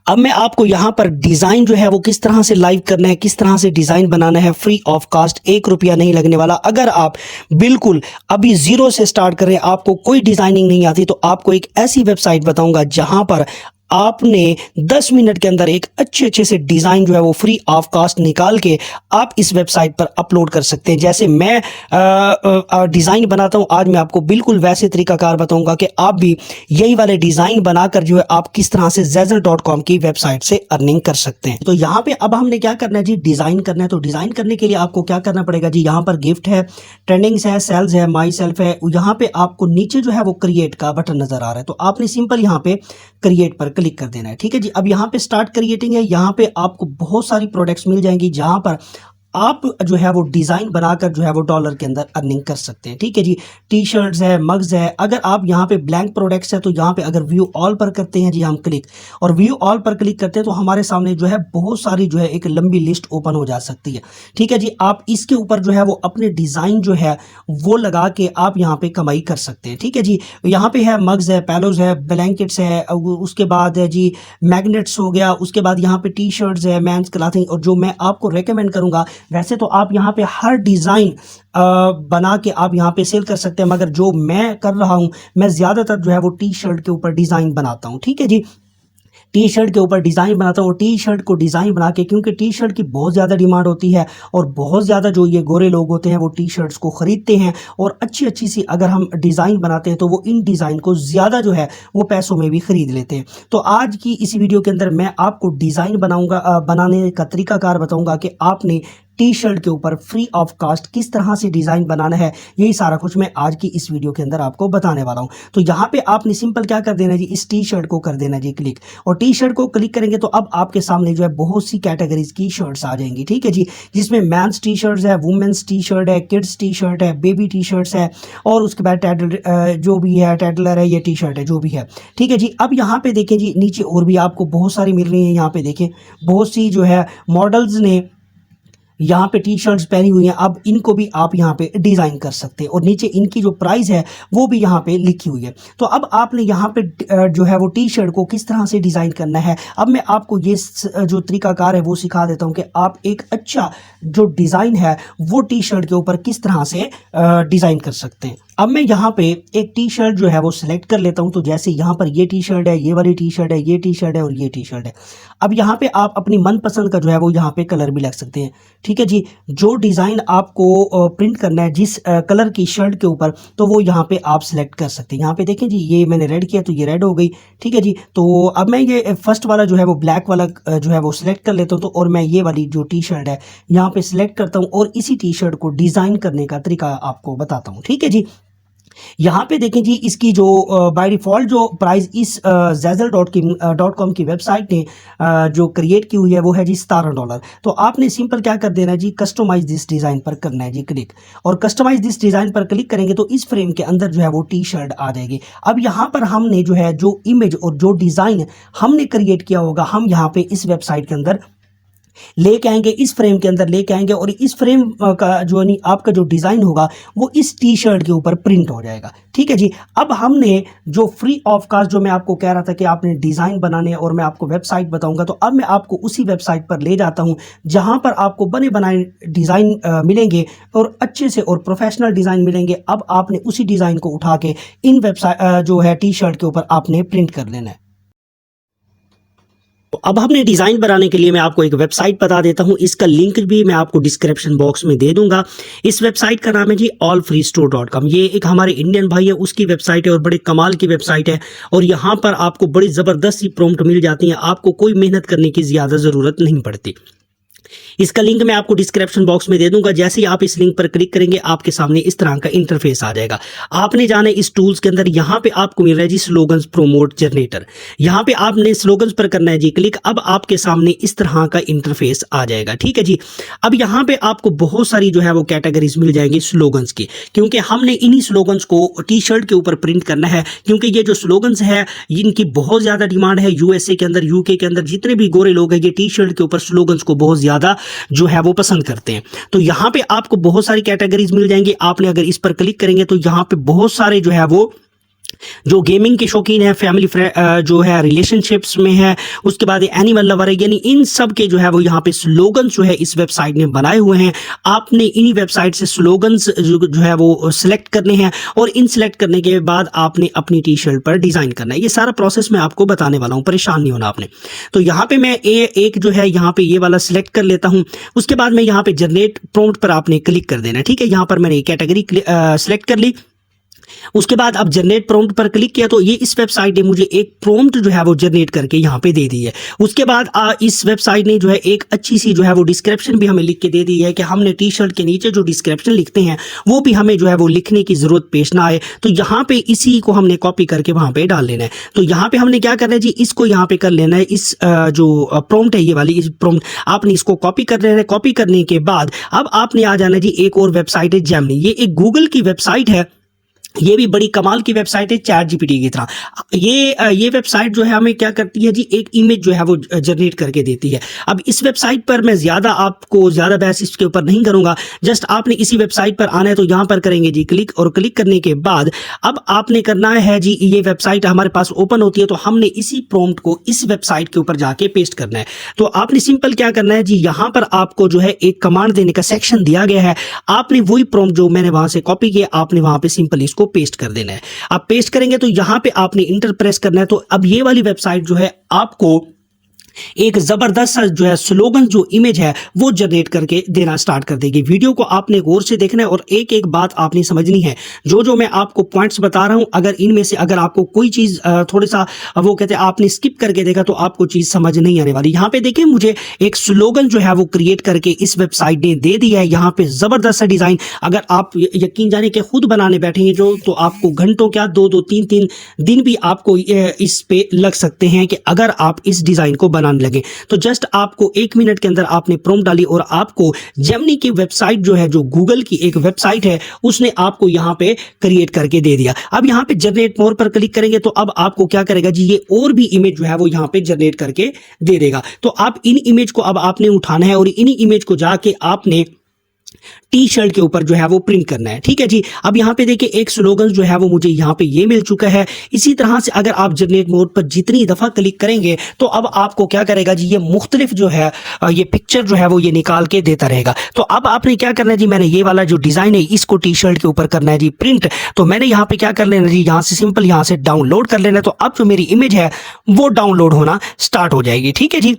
अब मैं आपको यहाँ पर डिज़ाइन जो है वो किस तरह से लाइव करना है, किस तरह से डिज़ाइन बनाना है, फ्री ऑफ कास्ट, 1 रुपया नहीं लगने वाला। अगर आप बिल्कुल अभी ज़ीरो से स्टार्ट कर रहे हैं, आपको कोई डिज़ाइनिंग नहीं आती, तो आपको एक ऐसी वेबसाइट बताऊंगा जहां पर आपने 10 मिनट के अंदर एक अच्छे से डिज़ाइन जो है वो फ्री ऑफ कास्ट निकाल के आप इस वेबसाइट पर अपलोड कर सकते हैं। जैसे मैं डिज़ाइन बनाता हूं, आज मैं आपको बिल्कुल वैसे तरीकाकार बताऊंगा कि आप भी यही वाले डिज़ाइन बनाकर जो है आप किस तरह से Zazzle.com की वेबसाइट से अर्निंग कर सकते हैं। तो यहाँ पे अब हमने क्या करना है जी, डिज़ाइन करना है। तो डिज़ाइन करने के लिए आपको क्या करना पड़ेगा जी, यहाँ पर गिफ्ट है, ट्रेंडिंग्स है, सेल्स है, माई सेल्फ है। यहाँ पे आपको नीचे जो है वो क्रिएट का बटन नजर आ रहा है, तो आपने सिंपल यहाँ पे क्रिएट पर क्लिक कर देना है। ठीक है जी, अब यहाँ पे स्टार्ट क्रिएटिंग है। यहाँ पे आपको बहुत सारी प्रोडक्ट्स मिल जाएंगी जहां पर आप जो है वो डिज़ाइन बनाकर जो है वो डॉलर के अंदर अर्निंग कर सकते हैं। ठीक है जी, टी शर्ट्स है, मग्स है। अगर आप यहाँ पे ब्लैंक प्रोडक्ट्स है तो यहाँ पे अगर व्यू ऑल पर करते हैं जी हम क्लिक, और व्यू ऑल पर क्लिक करते हैं तो हमारे सामने जो है बहुत सारी जो है एक लंबी लिस्ट ओपन हो जा सकती है। ठीक है जी, आप इसके ऊपर जो है वो अपने डिज़ाइन जो है वो लगा के आप यहाँ पे कमाई कर सकते हैं। ठीक है जी, यहाँ पे है मग्स है, पैलोज है, ब्लैंकेट्स है, उसके बाद है जी मैग्नेट्स हो गया, उसके बाद यहाँ पे टी शर्ट्स है, मेंस क्लॉथिंग। और जो मैं आपको रेकमेंड करूँगा, वैसे तो आप यहाँ पे हर डिज़ाइन बना के आप यहाँ पे सेल कर सकते हैं, मगर जो मैं कर रहा हूँ, मैं ज़्यादातर जो है वो टी शर्ट के ऊपर डिज़ाइन बनाता हूँ। ठीक है जी, टी शर्ट के ऊपर डिज़ाइन बनाता हूँ। टी शर्ट को डिज़ाइन बना के, क्योंकि टी शर्ट की बहुत ज़्यादा डिमांड होती है और बहुत ज़्यादा जो ये गोरे लोग होते हैं वो टी शर्ट्स को ख़रीदते हैं, और अच्छी सी अगर हम डिज़ाइन बनाते हैं तो वो इन डिज़ाइन को ज़्यादा जो है वो पैसों में भी ख़रीद लेते हैं। तो आज की इस वीडियो के अंदर मैं आपको डिज़ाइन बनाने का तरीकाकार बताऊँगा कि आपने टी शर्ट के ऊपर फ्री ऑफ कास्ट किस तरह से डिज़ाइन बनाना है। यही सारा कुछ मैं आज की इस वीडियो के अंदर आपको बताने वाला हूं। तो यहाँ पे आपने सिंपल क्या कर देना जी, इस टी शर्ट को कर देना जी क्लिक, और टी शर्ट को क्लिक करेंगे तो अब आपके सामने जो है बहुत सी कैटेगरीज की शर्ट्स आ जाएंगी। ठीक है जी, जिसमें मैंस टी शर्ट्स है, वुमेन्स टी शर्ट है, किड्स टी शर्ट है, बेबी टी शर्ट्स है, और उसके बाद जो भी है टैडलर है, ये टी शर्ट है जो भी है। ठीक है जी, अब यहाँ पे देखें जी नीचे और भी आपको बहुत सारी मिल रही है। यहाँ पे देखें बहुत सी जो है मॉडल्स ने यहाँ पे टी शर्ट्स पहनी हुई हैं। अब इनको भी आप यहाँ पे डिज़ाइन कर सकते हैं, और नीचे इनकी जो प्राइस है वो भी यहाँ पे लिखी हुई है। तो अब आपने यहाँ पे जो है वो टी शर्ट को किस तरह से डिज़ाइन करना है, अब मैं आपको ये जो तरीकाकार है वो सिखा देता हूँ कि आप एक अच्छा जो डिज़ाइन है वो टी शर्ट के ऊपर किस तरह से डिज़ाइन कर सकते हैं। अब मैं यहाँ पे एक टी शर्ट जो है वो सिलेक्ट कर लेता हूँ। तो जैसे यहाँ पर ये टी शर्ट है, ये वाली टी शर्ट है, ये टी शर्ट है और ये टी शर्ट है। अब यहाँ पे आप अपनी मनपसंद का जो है वो यहाँ पे कलर भी लग सकते हैं। ठीक है जी, जो डिज़ाइन आपको प्रिंट करना है जिस कलर की शर्ट के ऊपर, तो वो यहाँ पे आप सिलेक्ट कर सकते हैं। यहाँ पे देखें जी, ये मैंने रेड किया तो ये रेड हो गई। ठीक है जी, तो अब मैं ये फर्स्ट वाला जो है वो ब्लैक वाला जो है वो सिलेक्ट कर लेता हूँ। तो और मैं ये वाली जो टी शर्ट है यहाँ पे सिलेक्ट करता हूँ और इसी टी शर्ट को डिज़ाइन करने का तरीका आपको बताता हूँ। ठीक है जी, यहाँ पे देखें जी, इसकी जो बाय डिफ़ॉल्ट जो प्राइस इस Zazzle.com की वेबसाइट ने जो क्रिएट की हुई है वो है जी $17। तो आपने सिंपल क्या कर देना है जी, कस्टमाइज दिस डिज़ाइन पर करना है जी क्लिक, और कस्टमाइज दिस डिज़ाइन पर क्लिक करेंगे तो इस फ्रेम के अंदर जो है वो टी शर्ट आ जाएगी। अब यहाँ पर हमने जो है जो इमेज और जो डिज़ाइन हमने क्रिएट किया होगा, हम यहाँ पे इस वेबसाइट के अंदर लेके आएंगे, इस फ्रेम के अंदर लेके आएंगे, और इस फ्रेम का जो नहीं आपका जो डिज़ाइन होगा वो इस टी शर्ट के ऊपर प्रिंट हो जाएगा। ठीक है जी, अब हमने जो फ्री ऑफ कास्ट जो मैं आपको कह रहा था कि आपने डिज़ाइन बनाने और मैं आपको वेबसाइट बताऊंगा, तो अब मैं आपको उसी वेबसाइट पर ले जाता हूं जहां पर आपको बने बनाए डिज़ाइन मिलेंगे और अच्छे से और प्रोफेशनल डिज़ाइन मिलेंगे। अब आपने उसी डिज़ाइन को उठा के इन वेबसाइट जो है टी शर्ट के ऊपर आपने प्रिंट कर लेना है। तो अब हमने डिज़ाइन बनाने के लिए मैं आपको एक वेबसाइट बता देता हूं, इसका लिंक भी मैं आपको डिस्क्रिप्शन बॉक्स में दे दूंगा। इस वेबसाइट का नाम है जी allfreestore.com। ये एक हमारे इंडियन भाई है, उसकी वेबसाइट है और बड़े कमाल की वेबसाइट है और यहाँ पर आपको बड़ी ज़बरदस्त सी प्रॉम्प्ट मिल जाती हैं, आपको कोई मेहनत करने की ज़्यादा ज़रूरत नहीं पड़ती। इसका लिंक मैं आपको डिस्क्रिप्शन बॉक्स में दे दूंगा। जैसे ही आप इस लिंक पर क्लिक करेंगे आपके सामने इस तरह का इंटरफेस आ जाएगा। आपने जाना है इस टूल्स के अंदर, यहाँ पे आपको मिल रहा है जी स्लोगन्स प्रोमोट जनरेटर। यहाँ पे आपने स्लोगन्स पर करना है जी क्लिक। अब आपके सामने इस तरह का इंटरफेस आ जाएगा, ठीक है जी। अब यहाँ पे आपको बहुत सारी जो है वो कैटेगरीज मिल जाएंगी स्लोगन्स की, क्योंकि हमने इन्हीं स्लोगन्स को टी शर्ट के ऊपर प्रिंट करना है, क्योंकि ये जो स्लोगन्स है इनकी बहुत ज़्यादा डिमांड है। यूएसए के अंदर, यूके के अंदर जितने भी गोरे लोग हैं ये टी शर्ट के ऊपर स्लोगन्स को बहुत ज़्यादा जो है वो पसंद करते हैं। तो यहाँ पे आपको बहुत सारी कैटेगरीज मिल जाएंगी। आपने अगर इस पर क्लिक करेंगे तो यहाँ पे बहुत सारे जो है वो जो गेमिंग के शौकीन है, फैमिली जो है रिलेशनशिप्स में है, उसके बाद एनिमल लवर है, यानी इन सब के जो है वो यहाँ पे स्लोगन्स जो है इस वेबसाइट ने बनाए हुए हैं। आपने इन्हीं वेबसाइट से स्लोगन्स जो है वो सिलेक्ट करने हैं और इन सिलेक्ट करने के बाद आपने अपनी टी शर्ट पर डिज़ाइन करना है। ये सारा प्रोसेस मैं आपको बताने वाला हूँ, परेशान नहीं होना आपने। तो यहाँ पे मैं एक जो है यहाँ पे ये वाला सिलेक्ट कर लेता हूँ। उसके बाद मैं यहाँ पे जनरेट प्रॉम्प्ट पर आपने क्लिक कर देना है, ठीक है। यहाँ पर मैंने कैटेगरी सिलेक्ट कर ली। उसके बाद अब जनरेट प्रॉम्प्ट पर क्लिक किया तो ये इस वेबसाइट ने मुझे एक प्रॉम्प्ट जो है वो जनरेट करके यहाँ पे दे दी है। उसके बाद इस वेबसाइट ने जो है एक अच्छी सी जो है वो डिस्क्रिप्शन भी हमें लिख के दे दी है कि हमने टी शर्ट के नीचे जो डिस्क्रिप्शन लिखते हैं वो भी हमें जो है वो लिखने की जरूरत पेश ना आए। तो यहाँ पे इसी को हमने कॉपी करके वहाँ पे डाल लेना है। तो यहाँ पे हमने क्या करना है जी, इसको यहाँ पे कर लेना है। इस जो प्रॉम्प्ट है ये वाली, इस प्रॉम्प्ट आपने इसको कॉपी कर लेना है। कॉपी करने के बाद अब आपने आ जाना जी, एक और वेबसाइट है जेमिनी। ये एक गूगल की वेबसाइट है, ये भी बड़ी कमाल की वेबसाइट है चैट जीपीटी की तरह। ये वेबसाइट जो है हमें क्या करती है जी, एक इमेज जो है वो जनरेट करके देती है। अब इस वेबसाइट पर मैं आपको ज़्यादा बहस इसके ऊपर नहीं करूंगा। जस्ट आपने इसी वेबसाइट पर आना है तो यहाँ पर करेंगे जी क्लिक, और क्लिक करने के बाद अब आपने करना है जी, ये वेबसाइट हमारे पास ओपन होती है तो हमने इसी प्रॉम्प्ट को इस वेबसाइट के ऊपर जाके पेस्ट करना है। तो आपने सिंपल क्या करना है जी, यहाँ पर आपको जो है एक कमांड देने का सेक्शन दिया गया है। आपने वही प्रॉम्प्ट जो मैंने वहां से कॉपी किया, आपने वहां पे सिंपल इसको पेस्ट कर देना है। आप पेस्ट करेंगे तो यहां पे आपने इंटर प्रेस करना है। तो अब ये वाली वेबसाइट जो है आपको एक जबरदस्त जो है स्लोगन, जो इमेज है वो जनरेट करके देना स्टार्ट कर देगी। वीडियो को आपने गौर से देखना है और एक एक बात आपने समझनी है। जो मैं आपको पॉइंट्स बता रहा हूं, अगर इनमें से अगर आपको कोई चीज थोड़ा सा वो कहते हैं आपने स्किप करके देखा तो आपको चीज समझ नहीं आने वाली। यहाँ पे देखिए मुझे एक स्लोगन जो है वो क्रिएट करके इस वेबसाइट ने दे दिया है। यहाँ पे जबरदस्त डिजाइन, अगर आप यकीन जाने के खुद बनाने बैठेंगे जो, तो आपको घंटों क्या 2-2, 3-3 दिन भी आपको इस पे लग सकते हैं कि अगर आप इस डिजाइन को बनाने लगे। तो जस्ट आपको 1 मिनट के अंदर आपने प्रॉम्प्ट डाली और आपको जेमिनी की वेबसाइट जो है, जो गूगल की एक वेबसाइट है, उसने आपको यहां पे क्रिएट करके दे दिया। अब यहां पे जनरेट मोर पर क्लिक करेंगे तो अब आपको क्या करेगा जी, ये और भी इमेज जो है वो यहां पे जनरेट करके दे देगा। तो आप इन इमेज को अब आपने उठाना है और इन्हीं इमेज को जाके आपने टी शर्ट के ऊपर जो है वो प्रिंट करना है, ठीक है जी। अब यहाँ पे देखिए एक स्लोगन जो है वो मुझे यहाँ पे ये मिल चुका है। इसी तरह से अगर आप जनरेट मोड पर जितनी दफा क्लिक करेंगे तो अब आपको क्या करेगा जी, ये मुख्तलिफ जो है ये पिक्चर जो है वो ये निकाल के देता रहेगा। तो अब आपने क्या करना है जी, मैंने ये वाला जो डिजाइन है इसको टी शर्ट के ऊपर करना है जी प्रिंट। तो मैंने यहाँ पे क्या कर लेना जी, यहाँ से सिंपल यहाँ से डाउनलोड कर लेना। तो अब जो मेरी इमेज है वो डाउनलोड होना स्टार्ट हो जाएगी, ठीक है जी।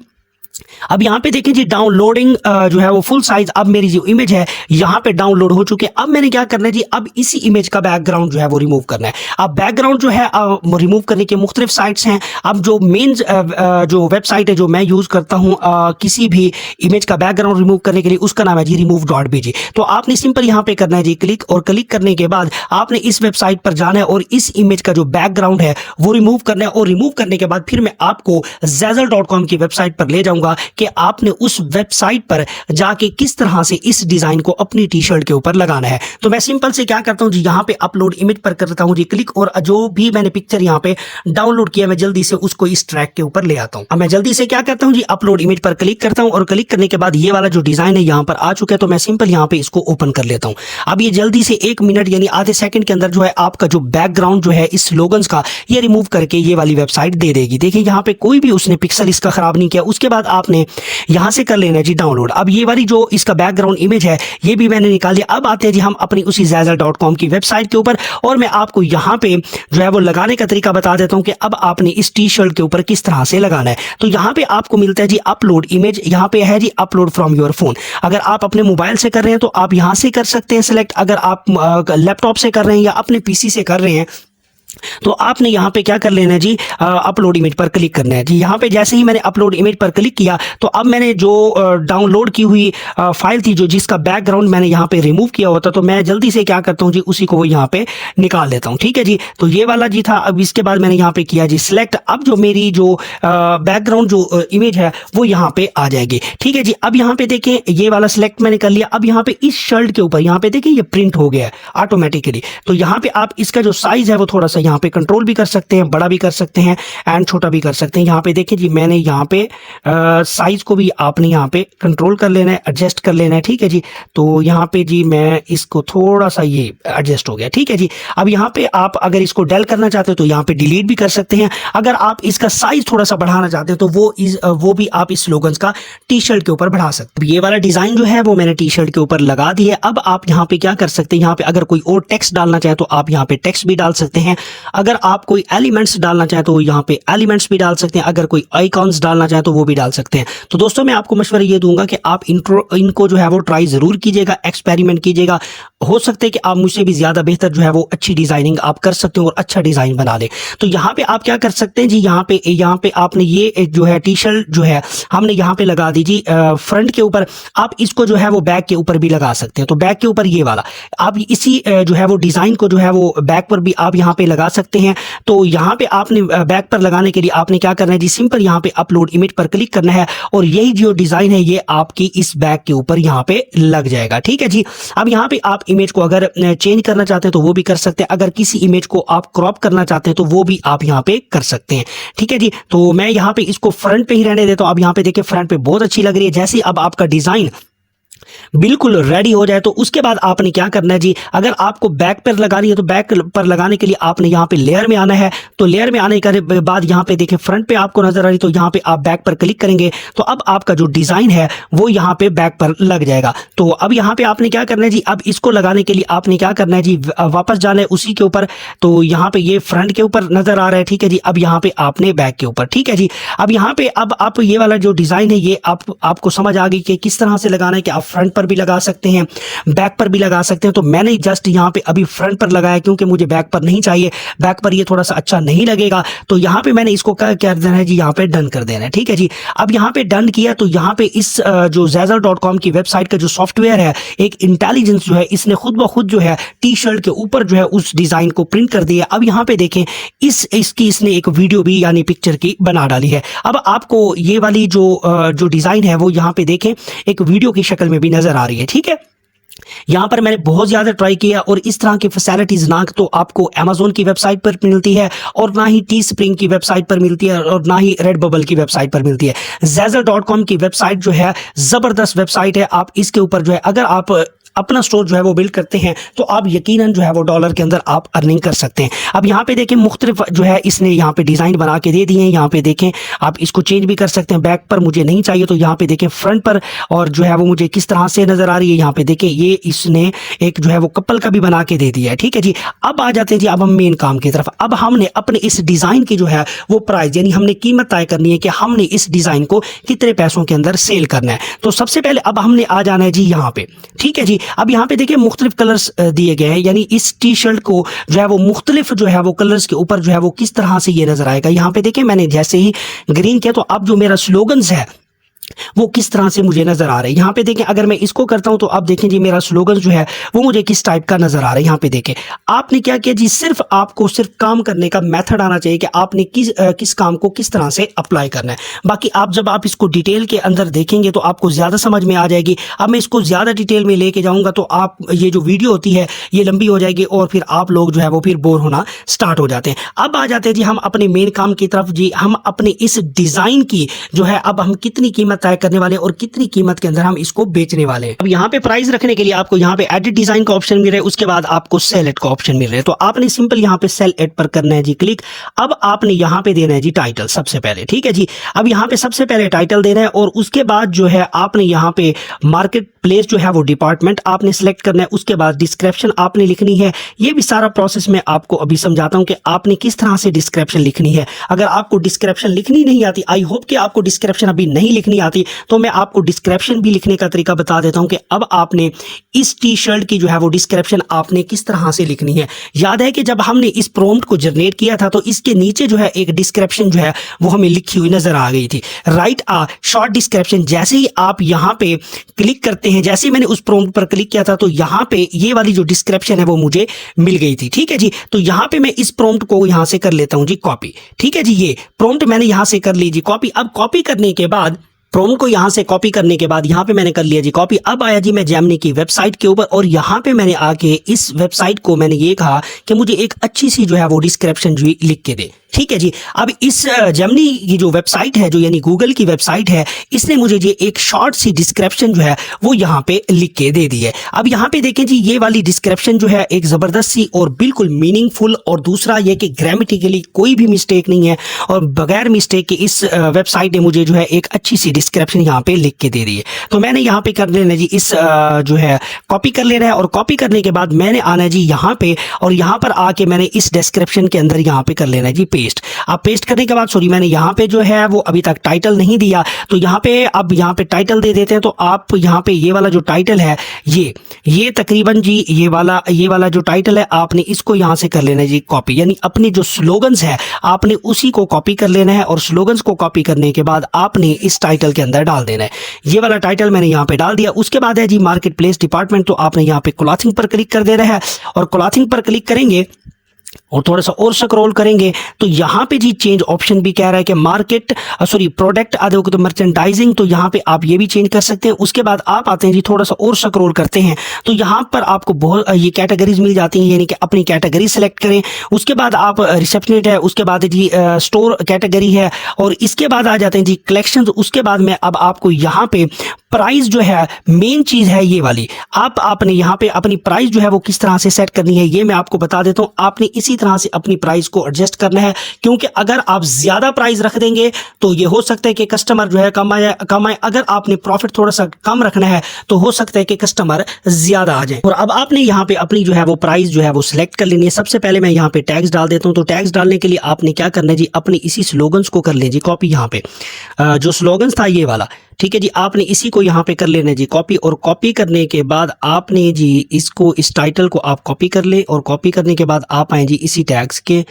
अब यहाँ पे देखें जी, डाउनलोडिंग जो है वो फुल साइज अब मेरी जो इमेज है यहाँ पे डाउनलोड हो चुकी है। अब मैंने क्या करना है जी, अब इसी इमेज का बैकग्राउंड जो है वो रिमूव करना है। अब बैकग्राउंड जो है रिमूव करने के मुख्तलिफ साइट्स हैं। अब जो मेन जो वेबसाइट है जो मैं यूज करता हूँ किसी भी इमेज का बैकग्राउंड रिमूव करने के लिए, उसका नाम है जी remove.bg। तो आपने सिंपल यहाँ पे करना है जी क्लिक, और क्लिक करने के बाद आपने इस वेबसाइट पर जाना है और इस इमेज का जो बैकग्राउंड है वो रिमूव करना है। और रिमूव करने के बाद फिर मैं आपको zazzle.com की वेबसाइट पर ले जाऊंगा कि आपने उस वेबसाइट पर जाके किस तरह से इस डिजाइन को अपनी टी शर्ट के ऊपर लगाना है। तो मैं सिंपल से क्या करता हूं जी, यहाँ पे अपलोड इमेज पर करता हूं जी क्लिक, और जो भी मैंने पिक्चर यहाँ पे डाउनलोड किया मैं जल्दी से उसको इस ट्रैक के ऊपर ले आता हूं। अब मैं जल्दी से क्या करता हूं जी, अपलोड इमेज पर क्लिक करता हूं और क्लिक करने के बाद ये वाला जो डिजाइन है यहाँ पर आ चुका है। तो मैं सिंपल यहाँ पे इसको ओपन कर लेता हूँ। अब ये जल्दी से 1 मिनट यानी आधे सेकंड के अंदर जो है आपका जो बैकग्राउंड जो है इस स्लोगन्स का ये रिमूव करके ये वाली वेबसाइट दे देगी। देखिए यहाँ पे कोई भी उसने पिक्सल इसका खराब नहीं किया। उसके बाद आपने यहाँ से कर लेना है जी डाउनलोड। अब ये वाली जो इसका बैकग्राउंड इमेज है ये भी मैंने निकाल दिया। अब आते हैं जी हम अपनी उसी zazzle.com की वेबसाइट के ऊपर, और मैं आपको यहाँ पे जो है वो लगाने का तरीका बता देता हूँ कि अब आपने इस टी शर्ट के ऊपर किस तरह से लगाना है। तो यहाँ पे आपको मिलता है जी अपलोड इमेज, यहाँ पे है जी अपलोड फ्रॉम योर फोन। अगर आप अपने मोबाइल से कर रहे हैं तो आप यहाँ से कर सकते हैं सिलेक्ट, अगर आप लैपटॉप से कर रहे हैं या अपने पीसी से कर रहे हैं तो आपने यहाँ पे क्या कर लेना है जी, अपलोड इमेज पर क्लिक करना है जी। यहाँ पे जैसे ही मैंने अपलोड इमेज पर क्लिक किया तो अब मैंने जो डाउनलोड की हुई फाइल थी, जो जिसका बैकग्राउंड मैंने यहाँ पे रिमूव किया होता, तो मैं जल्दी से क्या करता हूँ जी, उसी को वो यहाँ पे निकाल देता हूँ। ठीक है जी, तो ये वाला जी था। अब इसके बाद मैंने यहाँ पे किया जी सिलेक्ट। अब जो मेरी जो बैकग्राउंड जो इमेज है वो यहाँ पे आ जाएगी। ठीक है जी, अब यहाँ पे देखें ये वाला सिलेक्ट मैंने कर लिया। अब यहाँ पे इस शर्ट के ऊपर यहाँ पे देखें ये प्रिंट हो गया है ऑटोमेटिकली। तो यहाँ पे आप इसका जो साइज है वो थोड़ा सा यहाँ पे कंट्रोल भी कर सकते हैं, बड़ा भी कर सकते हैं एंड छोटा भी कर सकते हैं। यहाँ पे देखिए जी मैंने यहाँ पे साइज को भी आपने यहाँ पे कंट्रोल कर लेना है, एडजस्ट कर लेना है। ठीक है जी, तो यहाँ पे जी मैं इसको थोड़ा सा ये एडजस्ट हो गया। ठीक है जी, अब यहाँ पे आप अगर इसको डेल करना चाहते हो तो यहाँ पे डिलीट भी कर सकते हैं। अगर आप इसका साइज थोड़ा सा बढ़ाना चाहते हो तो वो भी आप इस स्लोगन्स का टी शर्ट के ऊपर बढ़ा सकते हैं। ये वाला डिजाइन जो है वो मैंने टी शर्ट के ऊपर लगा दी है। अब आप यहाँ पे क्या कर सकते हैं, यहाँ पे अगर कोई और टेक्स्ट डालना चाहे तो आप यहाँ पे टेक्स्ट भी डाल सकते हैं। अगर आप कोई एलिमेंट्स डालना चाहें तो यहाँ पे एलिमेंट्स भी डाल सकते हैं। अगर कोई आइकॉन्स डालना चाहें तो वो भी डाल सकते हैं। तो दोस्तों मैं आपको मशवरा ये दूंगा कि आप इनको जो है वो ट्राई जरूर कीजिएगा, एक्सपेरिमेंट कीजिएगा। हो सकता है कि आप मुझसे भी ज्यादा बेहतर जो है वो अच्छी डिजाइनिंग आप कर सकते हो और अच्छा डिजाइन बना दें। तो यहाँ पे आप क्या कर सकते हैं जी, यहाँ पे आपने ये जो है टी शर्ट जो है हमने यहाँ पे लगा दी जी फ्रंट के ऊपर। आप इसको जो है वो बैक के ऊपर भी लगा सकते हैं। तो बैक के ऊपर ये वाला आप इसी जो है वो डिजाइन को जो है वो बैक पर भी आप यहाँ पे लगा सकते हैं। तो यहाँ पे आपने बैक पर लगाने के लिए आपने क्या करना है जी, सिंपल यहाँ पे अपलोड इमेज पर क्लिक करना है और यही जो डिजाइन है ये आपकी इस बैक के ऊपर यहाँ पे लग जाएगा। ठीक है जी, अब यहाँ पे आप इमेज को अगर चेंज करना चाहते हैं तो वो भी कर सकते हैं। अगर किसी इमेज को आप क्रॉप करना चाहते हैं तो वो भी आप यहाँ पे कर सकते हैं। ठीक है जी, तो मैं यहाँ पे इसको फ्रंट पे ही रहने देता हूँ। अब यहाँ पे देखिए फ्रंट पे बहुत अच्छी लग रही है। जैसे अब आपका डिजाइन बिल्कुल रेडी हो जाए तो उसके बाद आपने क्या करना है जी, अगर आपको बैक पर लगानी है तो बैक पर लगाने के लिए आपने यहाँ पे लेयर में आना है। तो लेयर में आने के बाद यहाँ पे देखिए फ्रंट पे आपको नजर आ रही, तो यहाँ पे आप बैक पर क्लिक करेंगे तो अब आपका जो डिजाइन है वो यहाँ पे बैक पर लग जाएगा। तो अब यहाँ पे आपने क्या करना है जी, अब इसको लगाने के लिए आपने क्या करना है जी, वापस जाना है उसी के ऊपर। तो यहाँ पे ये फ्रंट के ऊपर नजर आ रहा है। ठीक है जी, अब यहाँ पे आपने बैक के ऊपर। ठीक है जी, अब यहाँ पे अब आप ये वाला जो डिजाइन है ये आपको समझ आ गई कि किस तरह से लगाना है, कि आप फ्रंट पर भी लगा सकते हैं, बैक पर भी लगा सकते हैं। तो मैंने जस्ट यहाँ पे अभी फ्रंट पर लगाया क्योंकि मुझे बैक पर नहीं चाहिए, बैक पर ये थोड़ा सा अच्छा नहीं लगेगा। तो यहाँ पे मैंने इसको क्या कर देना है जी, यहाँ पे डन कर देना है। ठीक है जी, अब यहाँ पे डन किया तो यहाँ पे इस जो zazzle.com की वेबसाइट का जो सॉफ्टवेयर है, एक इंटेलिजेंस जो है इसने खुद ब खुद जो है टी शर्ट के ऊपर जो है उस डिजाइन को प्रिंट कर दिया। अब यहाँ पे देखें इसकी इसने एक वीडियो भी यानी पिक्चर की बना डाली है। अब आपको ये वाली जो डिजाइन है वो यहाँ पे देखें एक वीडियो की शक्ल में भी नजर आ रही है। ठीक है, यहाँ पर मैंने बहुत ज्यादा ट्राई किया और इस तरह की फैसिलिटीज ना तो आपको अमेज़न की वेबसाइट पर मिलती है और ना ही टी स्प्रिंग की वेबसाइट पर मिलती है और ना ही रेडबबल की वेबसाइट पर मिलती है। zazzle.com की वेबसाइट जो है जबरदस्त वेबसाइट है। आप इसके ऊपर जो है अगर आप अपना स्टोर जो है वो बिल्ड करते हैं तो आप यकीनन जो है वो डॉलर के अंदर आप अर्निंग कर सकते हैं। अब यहाँ पे देखें मुख्तलिफ जो है इसने यहाँ पे डिजाइन बना के दे दिए हैं। यहाँ पे देखें आप इसको चेंज भी कर सकते हैं। बैक पर मुझे नहीं चाहिए तो यहाँ पे देखें फ्रंट पर, और जो है वो मुझे किस तरह से नजर आ रही है। यहाँ पे देखें ये इसने एक जो है वो कपल का भी बना के दे दिया है। ठीक है जी, अब आ जाते हैं जी अब हम मेन काम की तरफ। अब हमने अपने इस डिजाइन की जो है वो प्राइस यानी हमने कीमत तय करनी है कि हमने इस डिजाइन को कितने पैसों के अंदर सेल करना है। तो सबसे पहले अब हमने आ जाना है जी यहाँ पे। ठीक है जी, अब यहाँ पे देखिए मुख्तलिफ कलर्स दिए गए हैं, यानी इस टी शर्ट को जो है वो मुख्तलिफ जो है वो कलर्स के ऊपर जो है वो किस तरह से ये नजर आएगा। यहाँ पे देखिए मैंने जैसे ही ग्रीन किया तो अब जो मेरा स्लोगन्स है वो किस तरह से मुझे नजर आ रहे हैं। यहाँ पे देखें अगर मैं इसको करता हूं तो अब देखें जी मेरा स्लोगन जो है वो मुझे किस टाइप का नजर आ रहा है। यहाँ पे देखें आपने क्या किया जी, सिर्फ आपको सिर्फ काम करने का मेथड आना चाहिए कि आपने किस काम को किस तरह से अप्लाई करना है। बाकी आप जब आप इसको डिटेल के अंदर देखेंगे तो आपको ज्यादा समझ में आ जाएगी। अब मैं इसको ज्यादा डिटेल में लेके जाऊंगा तो आप ये जो वीडियो होती है ये लंबी हो जाएगी और फिर आप लोग जो है वो फिर बोर होना स्टार्ट हो जाते हैं। अब आ जाते हैं जी हम अपने मेन काम की तरफ जी। हम अपने इस डिजाइन की जो है अब हम कितनी कीमत तय करने वाले हैं और कितनी कीमत के अंदर हम इसको बेचने वाले हैं। अब यहाँ पे प्राइस रखने के लिए आपको यहाँ पे एडिट डिजाइन का ऑप्शन मिल रहा है, उसके बाद आपको सेल एट का ऑप्शन मिल रहा है। तो आपने सिंपल यहाँ पे सेल एट पर करना है जी क्लिक। अब आपने यहाँ पे देना है जी टाइटल सबसे पहले, ठीक है जी। अब यहाँ पे सबसे पहले टाइटल देना है और उसके बाद जो है आपने यहाँ पे मार्केट प्लेस जो है वो डिपार्टमेंट आपने सिलेक्ट करना है, उसके बाद डिस्क्रिप्शन आपने लिखनी है। ये भी सारा प्रोसेस मैं आपको अभी समझाता हूँ कि आपने किस तरह से डिस्क्रिप्शन लिखनी है। अगर आपको डिस्क्रिप्शन लिखनी नहीं आती, आई होप कि आपको डिस्क्रिप्शन अभी नहीं लिखनी आती, तो मैं आपको डिस्क्रिप्शन भी लिखने का तरीका बता देता हूँ कि अब आपने इस टी शर्ट की जो है वो डिस्क्रिप्शन आपने किस तरह से लिखनी है। याद है कि जब हमने इस प्रॉम्प्ट को जनरेट किया था तो इसके नीचे जो है एक डिस्क्रिप्शन जो है वो हमें लिखी हुई नजर आ गई थी, राइट अ शॉर्ट डिस्क्रिप्शन। जैसे ही आप यहाँ पे क्लिक करते हैं, जैसे ही मैंने उस प्रॉम्प्ट पर क्लिक किया था तो यहाँ पे ये वाली जो डिस्क्रिप्शन है वो मुझे मिल गई थी, ठीक है जी। तो यहाँ पे मैं इस प्रॉम्प्ट को यहाँ से कर लेता हूँ जी कॉपी, ठीक है जी। ये प्रॉम्प्ट मैंने यहाँ से कर ली जी कॉपी। अब कॉपी करने के बाद प्रॉम्प्ट को यहाँ से कॉपी करने के बाद यहाँ पे मैंने कर लिया जी कॉपी। अब आया जी मैं जेमिनी की वेबसाइट के ऊपर और यहाँ पे मैंने आके इस वेबसाइट को मैंने ये कहा कि मुझे एक अच्छी सी जो है वो डिस्क्रिप्शन जो लिख के दे, ठीक है जी। अब इस जेमिनी की जो वेबसाइट है, जो यानी गूगल की वेबसाइट है, इसने मुझे जी एक शॉर्ट सी डिस्क्रिप्शन जो है वो यहाँ पे लिख के दे दी है। अब यहाँ पे देखें जी ये वाली डिस्क्रिप्शन जो है एक जबरदस्त सी और बिल्कुल मीनिंगफुल, और दूसरा ये कि ग्रामेटिकली कोई भी मिस्टेक नहीं है और बगैर मिस्टेक के इस वेबसाइट ने मुझे जो है एक अच्छी सी डिस्क्रिप्शन यहाँ पे लिख के दे दी है। तो मैंने यहाँ पे कर लेना जी इस जो है कॉपी कर लेना है और कॉपी करने के बाद मैंने आना है जी यहाँ पे और यहाँ पर आके मैंने इस डिस्क्रिप्शन के अंदर यहाँ पे कर लेना है जी पेस्ट। आप पेस्ट करने के बाद सॉरी मैंने यहाँ पे जो है वो अभी तक टाइटल नहीं दिया, तो यहाँ पे अब यहाँ पे टाइटल दे देते हैं। तो आप यहाँ पे ये वाला जो टाइटल है ये तकरीबन जी ये वाला जो टाइटल है आपने इसको यहाँ से कर लेना है जी कॉपी, यानी अपने जो स्लोगन्स है आपने उसी को कॉपी कर लेना है और स्लोगन्स को कॉपी करने के बाद आपने इस टाइटल के अंदर डाल देना है। ये वाला टाइटल मैंने यहाँ पे डाल दिया। उसके बाद है जी मार्केट प्लेस डिपार्टमेंट, तो आपने यहाँ पे क्लॉथिंग पर क्लिक कर देना है और क्लॉथिंग पर क्लिक करेंगे और थोड़ा सा और स्क्रॉल करेंगे तो यहाँ पे जी चेंज ऑप्शन भी कह रहा है कि मार्केट प्रोडक्ट आदि तो मर्चेंडाइजिंग, तो यहाँ पे आप ये भी चेंज कर सकते हैं। उसके बाद आप आते हैं जी थोड़ा सा और स्क्रॉल करते हैं तो यहाँ पर आपको बहुत ये कैटेगरीज मिल जाती हैं, यानी कि अपनी कैटेगरी सेलेक्ट करें। उसके बाद आप रिसेप्शनिस्ट है, उसके बाद जी स्टोर कैटेगरी है और इसके बाद आ जाते हैं जी कलेक्शन। उसके बाद में अब आपको यहाँ पे प्राइस जो है मेन चीज है ये वाली, आपने यहाँ पे अपनी प्राइस जो है वो किस तरह से सेट करनी है ये मैं आपको बता देता हूँ। आपने इसी तरह से अपनी प्राइस को एडजस्ट करना है, क्योंकि अगर आप ज्यादा प्राइस रख देंगे तो ये हो सकता है कि कस्टमर जो है कम आए। अगर आपने प्रॉफिट थोड़ा सा कम रखना है तो हो सकता है कि कस्टमर ज्यादा आ जाए। और अब आपने यहाँ पे अपनी जो है वो प्राइस जो है वो सिलेक्ट कर लेनी है। सबसे पहले मैं यहाँ पे टैग्स डाल देता हूँ। तो टैग्स डालने के लिए आपने क्या करना है जी, अपने इसी स्लोगन्स को कर लें जी कॉपी। यहाँ पे जो स्लोगन्स था ये वाला, ठीक है जी, आपने इसी को यहाँ पे कर लेना है जी कॉपी। और कॉपी करने के बाद आपने जी इसको इस टाइटल को आप कॉपी कर ले और कॉपी करने के बाद आप आए जी इसी टैग्स के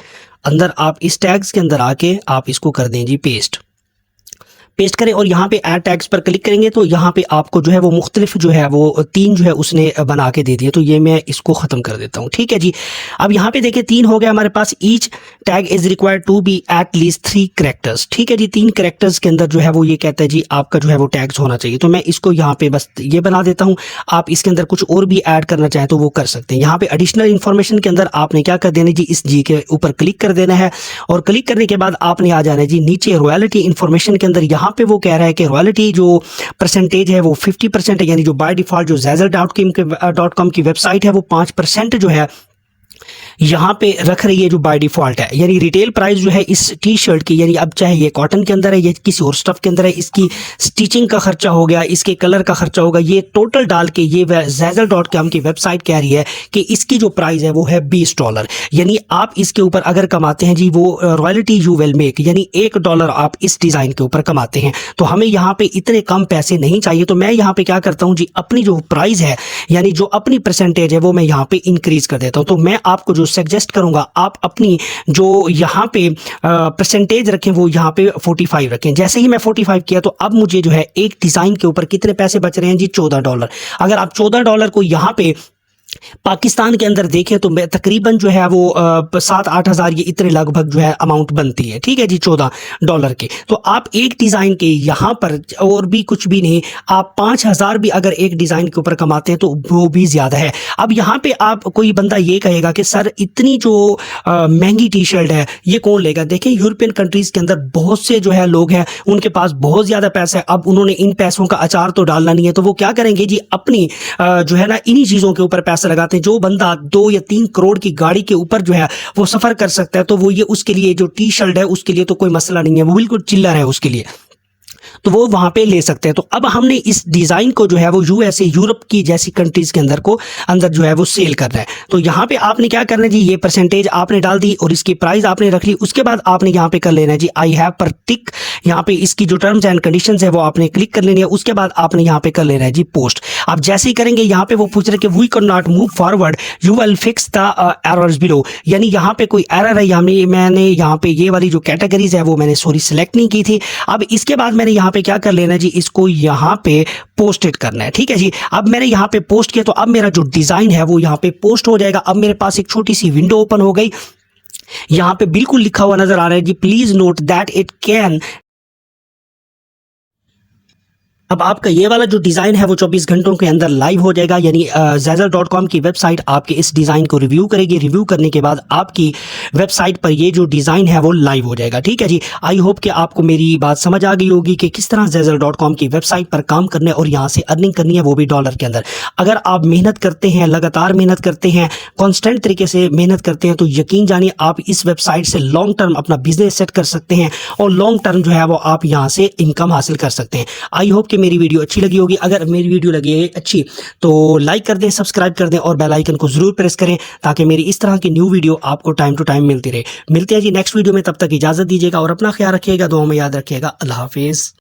अंदर, आप इस टैग्स के अंदर आके आप इसको कर दें जी पेस्ट करें और यहाँ पे ऐड टैग्स पर क्लिक करेंगे तो यहाँ पे आपको जो है वो मुख्तलिफ जो है वो 3 जो है उसने बना के दे दिए। तो ये मैं इसको ख़त्म कर देता हूँ, ठीक है जी। अब यहाँ पे देखिए 3 हो गया हमारे पास। Each tag is required to be at least 3 characters, ठीक है जी। 3 कैरेक्टर्स के अंदर जो है वो ये कहता है जी आपका जो है वो टैग्स होना चाहिए। तो मैं इसको यहाँ पे बस ये बना देता हूँ। आप इसके अंदर कुछ और भी ऐड करना चाहें तो वो कर सकते हैं। यहाँ पे एडिशनल इन्फॉर्मेशन के अंदर आपने क्या कर देना जी, इस जी के ऊपर क्लिक कर देना है और क्लिक करने के बाद आपने आ जाना है जी नीचे रॉयल्टी इन्फॉर्मेशन के अंदर। यहाँ पे वो कह रहा है कि रॉयल्टी जो परसेंटेज है वो 50% है, यानी जो बाय डिफॉल्ट जो Zazzle.com की वेबसाइट है वो 5% जो है यहाँ पे रख रही है जो बाय डिफॉल्ट है। यानी रिटेल प्राइस जो है इस टी शर्ट की, यानी अब चाहे ये कॉटन के अंदर है या किसी और स्टफ के अंदर है, इसकी स्टिचिंग का खर्चा हो गया, इसके कलर का खर्चा होगा, ये टोटल डाल के ये Zazzle.com की वेबसाइट कह रही है कि इसकी जो प्राइस है वो है $20। यानी आप इसके ऊपर अगर कमाते हैं जी वो रॉयल्टी यू विल मेक, यानी $1 आप इस डिज़ाइन के ऊपर कमाते हैं। तो हमें यहाँ पे इतने कम पैसे नहीं चाहिए। तो मैं यहाँ पे क्या करता हूँ जी, अपनी जो प्राइस है यानी जो अपनी परसेंटेज है वो मैं यहाँ पे इंक्रीज कर देता हूँ। तो मैं आपको जो सजेस्ट करूंगा आप अपनी जो यहाँ पे परसेंटेज रखें वो यहाँ पे 45 रखें। जैसे ही मैं 45 किया तो अब मुझे जो है एक डिजाइन के ऊपर कितने पैसे बच रहे हैं जी, $14। अगर आप $14 को यहाँ पे पाकिस्तान के अंदर देखें तो मैं तकरीबन जो है वो 7-8 हज़ार ये इतने लगभग जो है अमाउंट बनती है, ठीक है जी, $14 के। तो आप एक डिज़ाइन के यहाँ पर और भी कुछ भी नहीं, आप 5,000 भी अगर एक डिज़ाइन के ऊपर कमाते हैं तो वो भी ज़्यादा है। अब यहाँ पे आप कोई बंदा ये कहेगा कि सर इतनी जो महंगी टी शर्ट है ये कौन लेगा? देखें यूरोपियन कंट्रीज़ के अंदर बहुत से जो है लोग हैं, उनके पास बहुत ज़्यादा पैसा है। अब उन्होंने इन पैसों का अचार तो डालना नहीं है, तो वो क्या करेंगे जी, अपनी जो है ना इन्हीं चीज़ों के ऊपर पैसा लगाते हैं। जो बंदा 2 या 3 करोड़ की गाड़ी के ऊपर जो है वो सफ़र कर सकता है, तो वो ये उसके लिए जो टी शर्ट है उसके लिए तो कोई मसला नहीं है, वो बिल्कुल चिल्लर है उसके लिए, तो वो वहां पे ले सकते हैं। तो अब हमने इस डिज़ाइन को जो है वो यूएसए यूरोप की जैसी कंट्रीज़ के अंदर जो है वो सेल करना है। तो यहाँ पे आपने क्या करना है जी, ये परसेंटेज आपने डाल दी और इसकी प्राइस आपने रख ली। उसके बाद आपने यहाँ पे कर लेना है जी आई हैव पर टिक, यहाँ पे इसकी जो टर्म्स एंड कंडीशंस है वो आपने क्लिक कर लेनी है। उसके बाद आपने यहाँ पे कर लेना है जी पोस्ट। आप जैसे ही करेंगे यहाँ पे वो पूछ रहे कि we can not move forward, you will fix the errors below, यानी यहाँ पे कोई एरर है। मैंने यहाँ पे ये वाली जो कैटेगरीज है वो मैंने सिलेक्ट नहीं की थी। अब इसके बाद मैंने यहाँ पे क्या कर लेना जी, इसको यहाँ पे पोस्टेड करना है, ठीक है जी। अब मैंने यहाँ पे पोस्ट किया तो अब मेरा जो डिजाइन है वो यहाँ पे पोस्ट हो जाएगा। अब मेरे पास एक छोटी सी विंडो ओपन हो गई, यहाँ पे बिल्कुल लिखा हुआ नजर आ रहा है जी, please note that it can. अब आपका ये वाला जो डिज़ाइन है वो 24 घंटों के अंदर लाइव हो जाएगा, यानी Zazzle.com की वेबसाइट आपके इस डिज़ाइन को रिव्यू करेगी। रिव्यू करने के बाद आपकी वेबसाइट पर ये जो डिज़ाइन है वो लाइव हो जाएगा, ठीक है जी। आई होप कि आपको मेरी बात समझ आ गई होगी कि किस तरह Zazzle.com की वेबसाइट पर काम करना है और यहाँ से अर्निंग करनी है, वो भी डॉलर के अंदर। अगर आप मेहनत करते हैं, लगातार मेहनत करते हैं, कॉन्स्टेंट तरीके से मेहनत करते हैं, तो यकीन जानिए आप इस वेबसाइट से लॉन्ग टर्म अपना बिजनेस सेट कर सकते हैं और लॉन्ग टर्म जो है वो आप यहाँ से इनकम हासिल कर सकते हैं। आई होप कि मेरी वीडियो अच्छी लगी होगी। अगर मेरी वीडियो लगी है अच्छी तो लाइक कर दें, सब्सक्राइब कर दें और बेल आइकन को जरूर प्रेस करें ताकि मेरी इस तरह की न्यू वीडियो आपको टाइम टू टाइम मिलती रहे। मिलते हैं जी नेक्स्ट वीडियो में, तब तक इजाजत दीजिएगा और अपना ख्याल रखिएगा, दुआ में याद रखिएगा। अल्लाह हाफिज़।